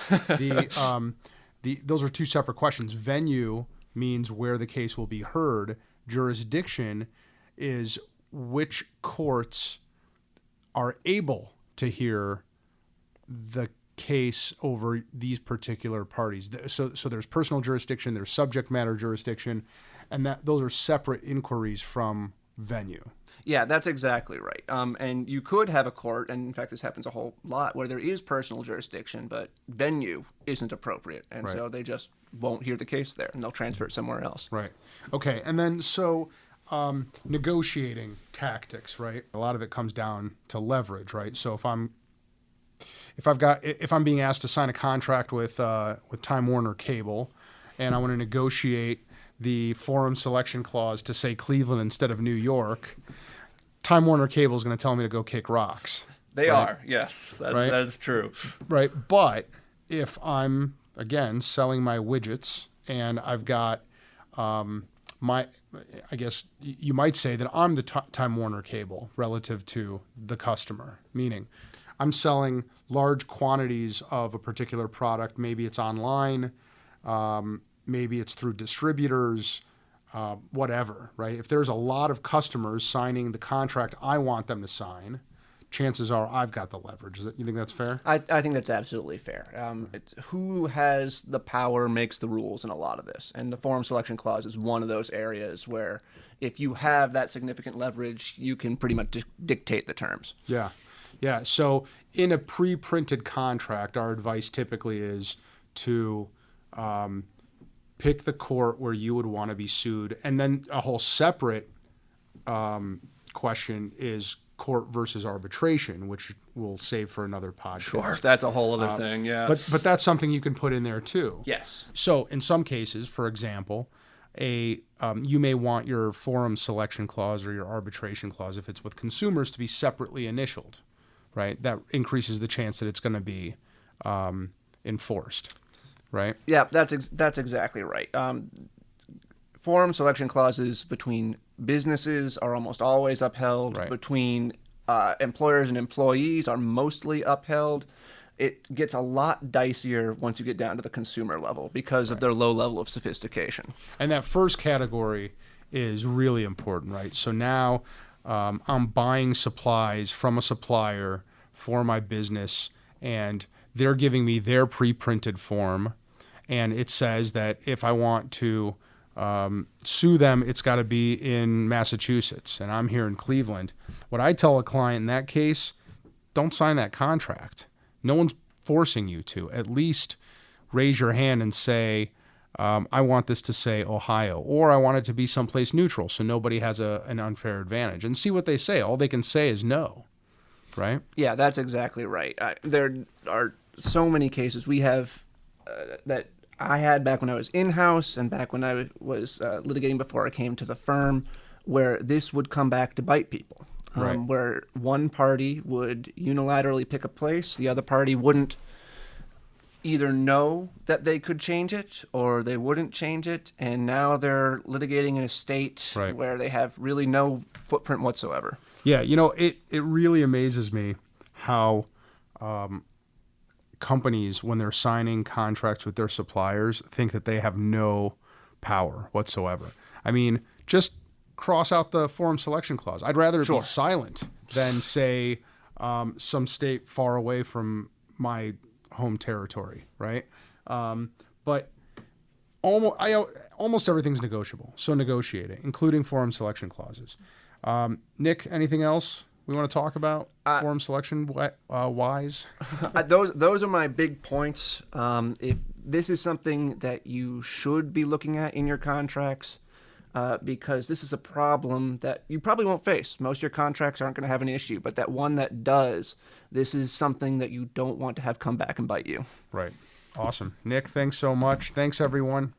Those are two separate questions. Venue means where the case will be heard. Jurisdiction is which courts are able to hear the case over these particular parties. So there's personal jurisdiction, there's subject matter jurisdiction, and those are separate inquiries from venue.
Yeah, that's exactly right. And you could have a court, and in fact this happens a whole lot, where there is personal jurisdiction, but venue isn't appropriate, and so they just won't hear the case there, and they'll transfer it somewhere else.
Right. Okay, and then negotiating tactics, right? A lot of it comes down to leverage, right? So if I'm being asked to sign a contract with Time Warner Cable, and I want to negotiate the forum selection clause to say Cleveland instead of New York, Time Warner Cable is going to tell me to go kick rocks.
They are, yes, that is true.
Right, but if I'm again selling my widgets and I've got I guess you might say that I'm the Time Warner Cable relative to the customer, meaning I'm selling large quantities of a particular product. Maybe it's online, maybe it's through distributors, whatever, right? If there's a lot of customers signing the contract I want them to sign, chances are I've got the leverage. You think that's fair?
I think that's absolutely fair. Who has the power makes the rules in a lot of this. And the forum selection clause is one of those areas where if you have that significant leverage, you can pretty much dictate the terms.
Yeah. Yeah. So in a pre-printed contract, our advice typically is to pick the court where you would want to be sued. And then a whole separate question is court versus arbitration, which we'll save for another podcast.
Sure, that's a whole other thing, yeah.
But that's something you can put in there too.
Yes.
So in some cases, for example, you may want your forum selection clause or your arbitration clause, if it's with consumers, to be separately initialed, right? That increases the chance that it's going to be enforced. right?
Yeah, that's exactly right. Forum selection clauses between businesses are almost always upheld.
Right.
Between employers and employees are mostly upheld. It gets a lot dicier once you get down to the consumer level because of their low level of sophistication.
And that first category is really important, right? So now I'm buying supplies from a supplier for my business, and they're giving me their pre-printed form, and it says that if I want to sue them, it's got to be in Massachusetts, and I'm here in Cleveland. What I tell a client in that case, don't sign that contract. No one's forcing you to. At least raise your hand and say, I want this to say Ohio, or I want it to be someplace neutral so nobody has an unfair advantage, and see what they say. All they can say is no, right?
Yeah, that's exactly right. There are so many cases we have that I had back when I was in-house and back when I was litigating before I came to the firm, where this would come back to bite people.
Right.
Where one party would unilaterally pick a place, the other party wouldn't either know that they could change it or they wouldn't change it, and now they're litigating in a state where they have really no footprint whatsoever.
Yeah, it really amazes me how companies, when they're signing contracts with their suppliers, think that they have no power whatsoever. I mean, just cross out the forum selection clause. I'd rather it be silent than say some state far away from my home territory, right? But almost everything's negotiable. So negotiate it, including forum selection clauses. Nick, anything else we want to talk about forum selection wise?
Those are my big points. If this is something that you should be looking at in your contracts, because this is a problem that you probably won't face. Most of your contracts aren't going to have an issue, but that one that does, this is something that you don't want to have come back and bite you.
Right. Awesome. Nick, thanks so much. Thanks, everyone.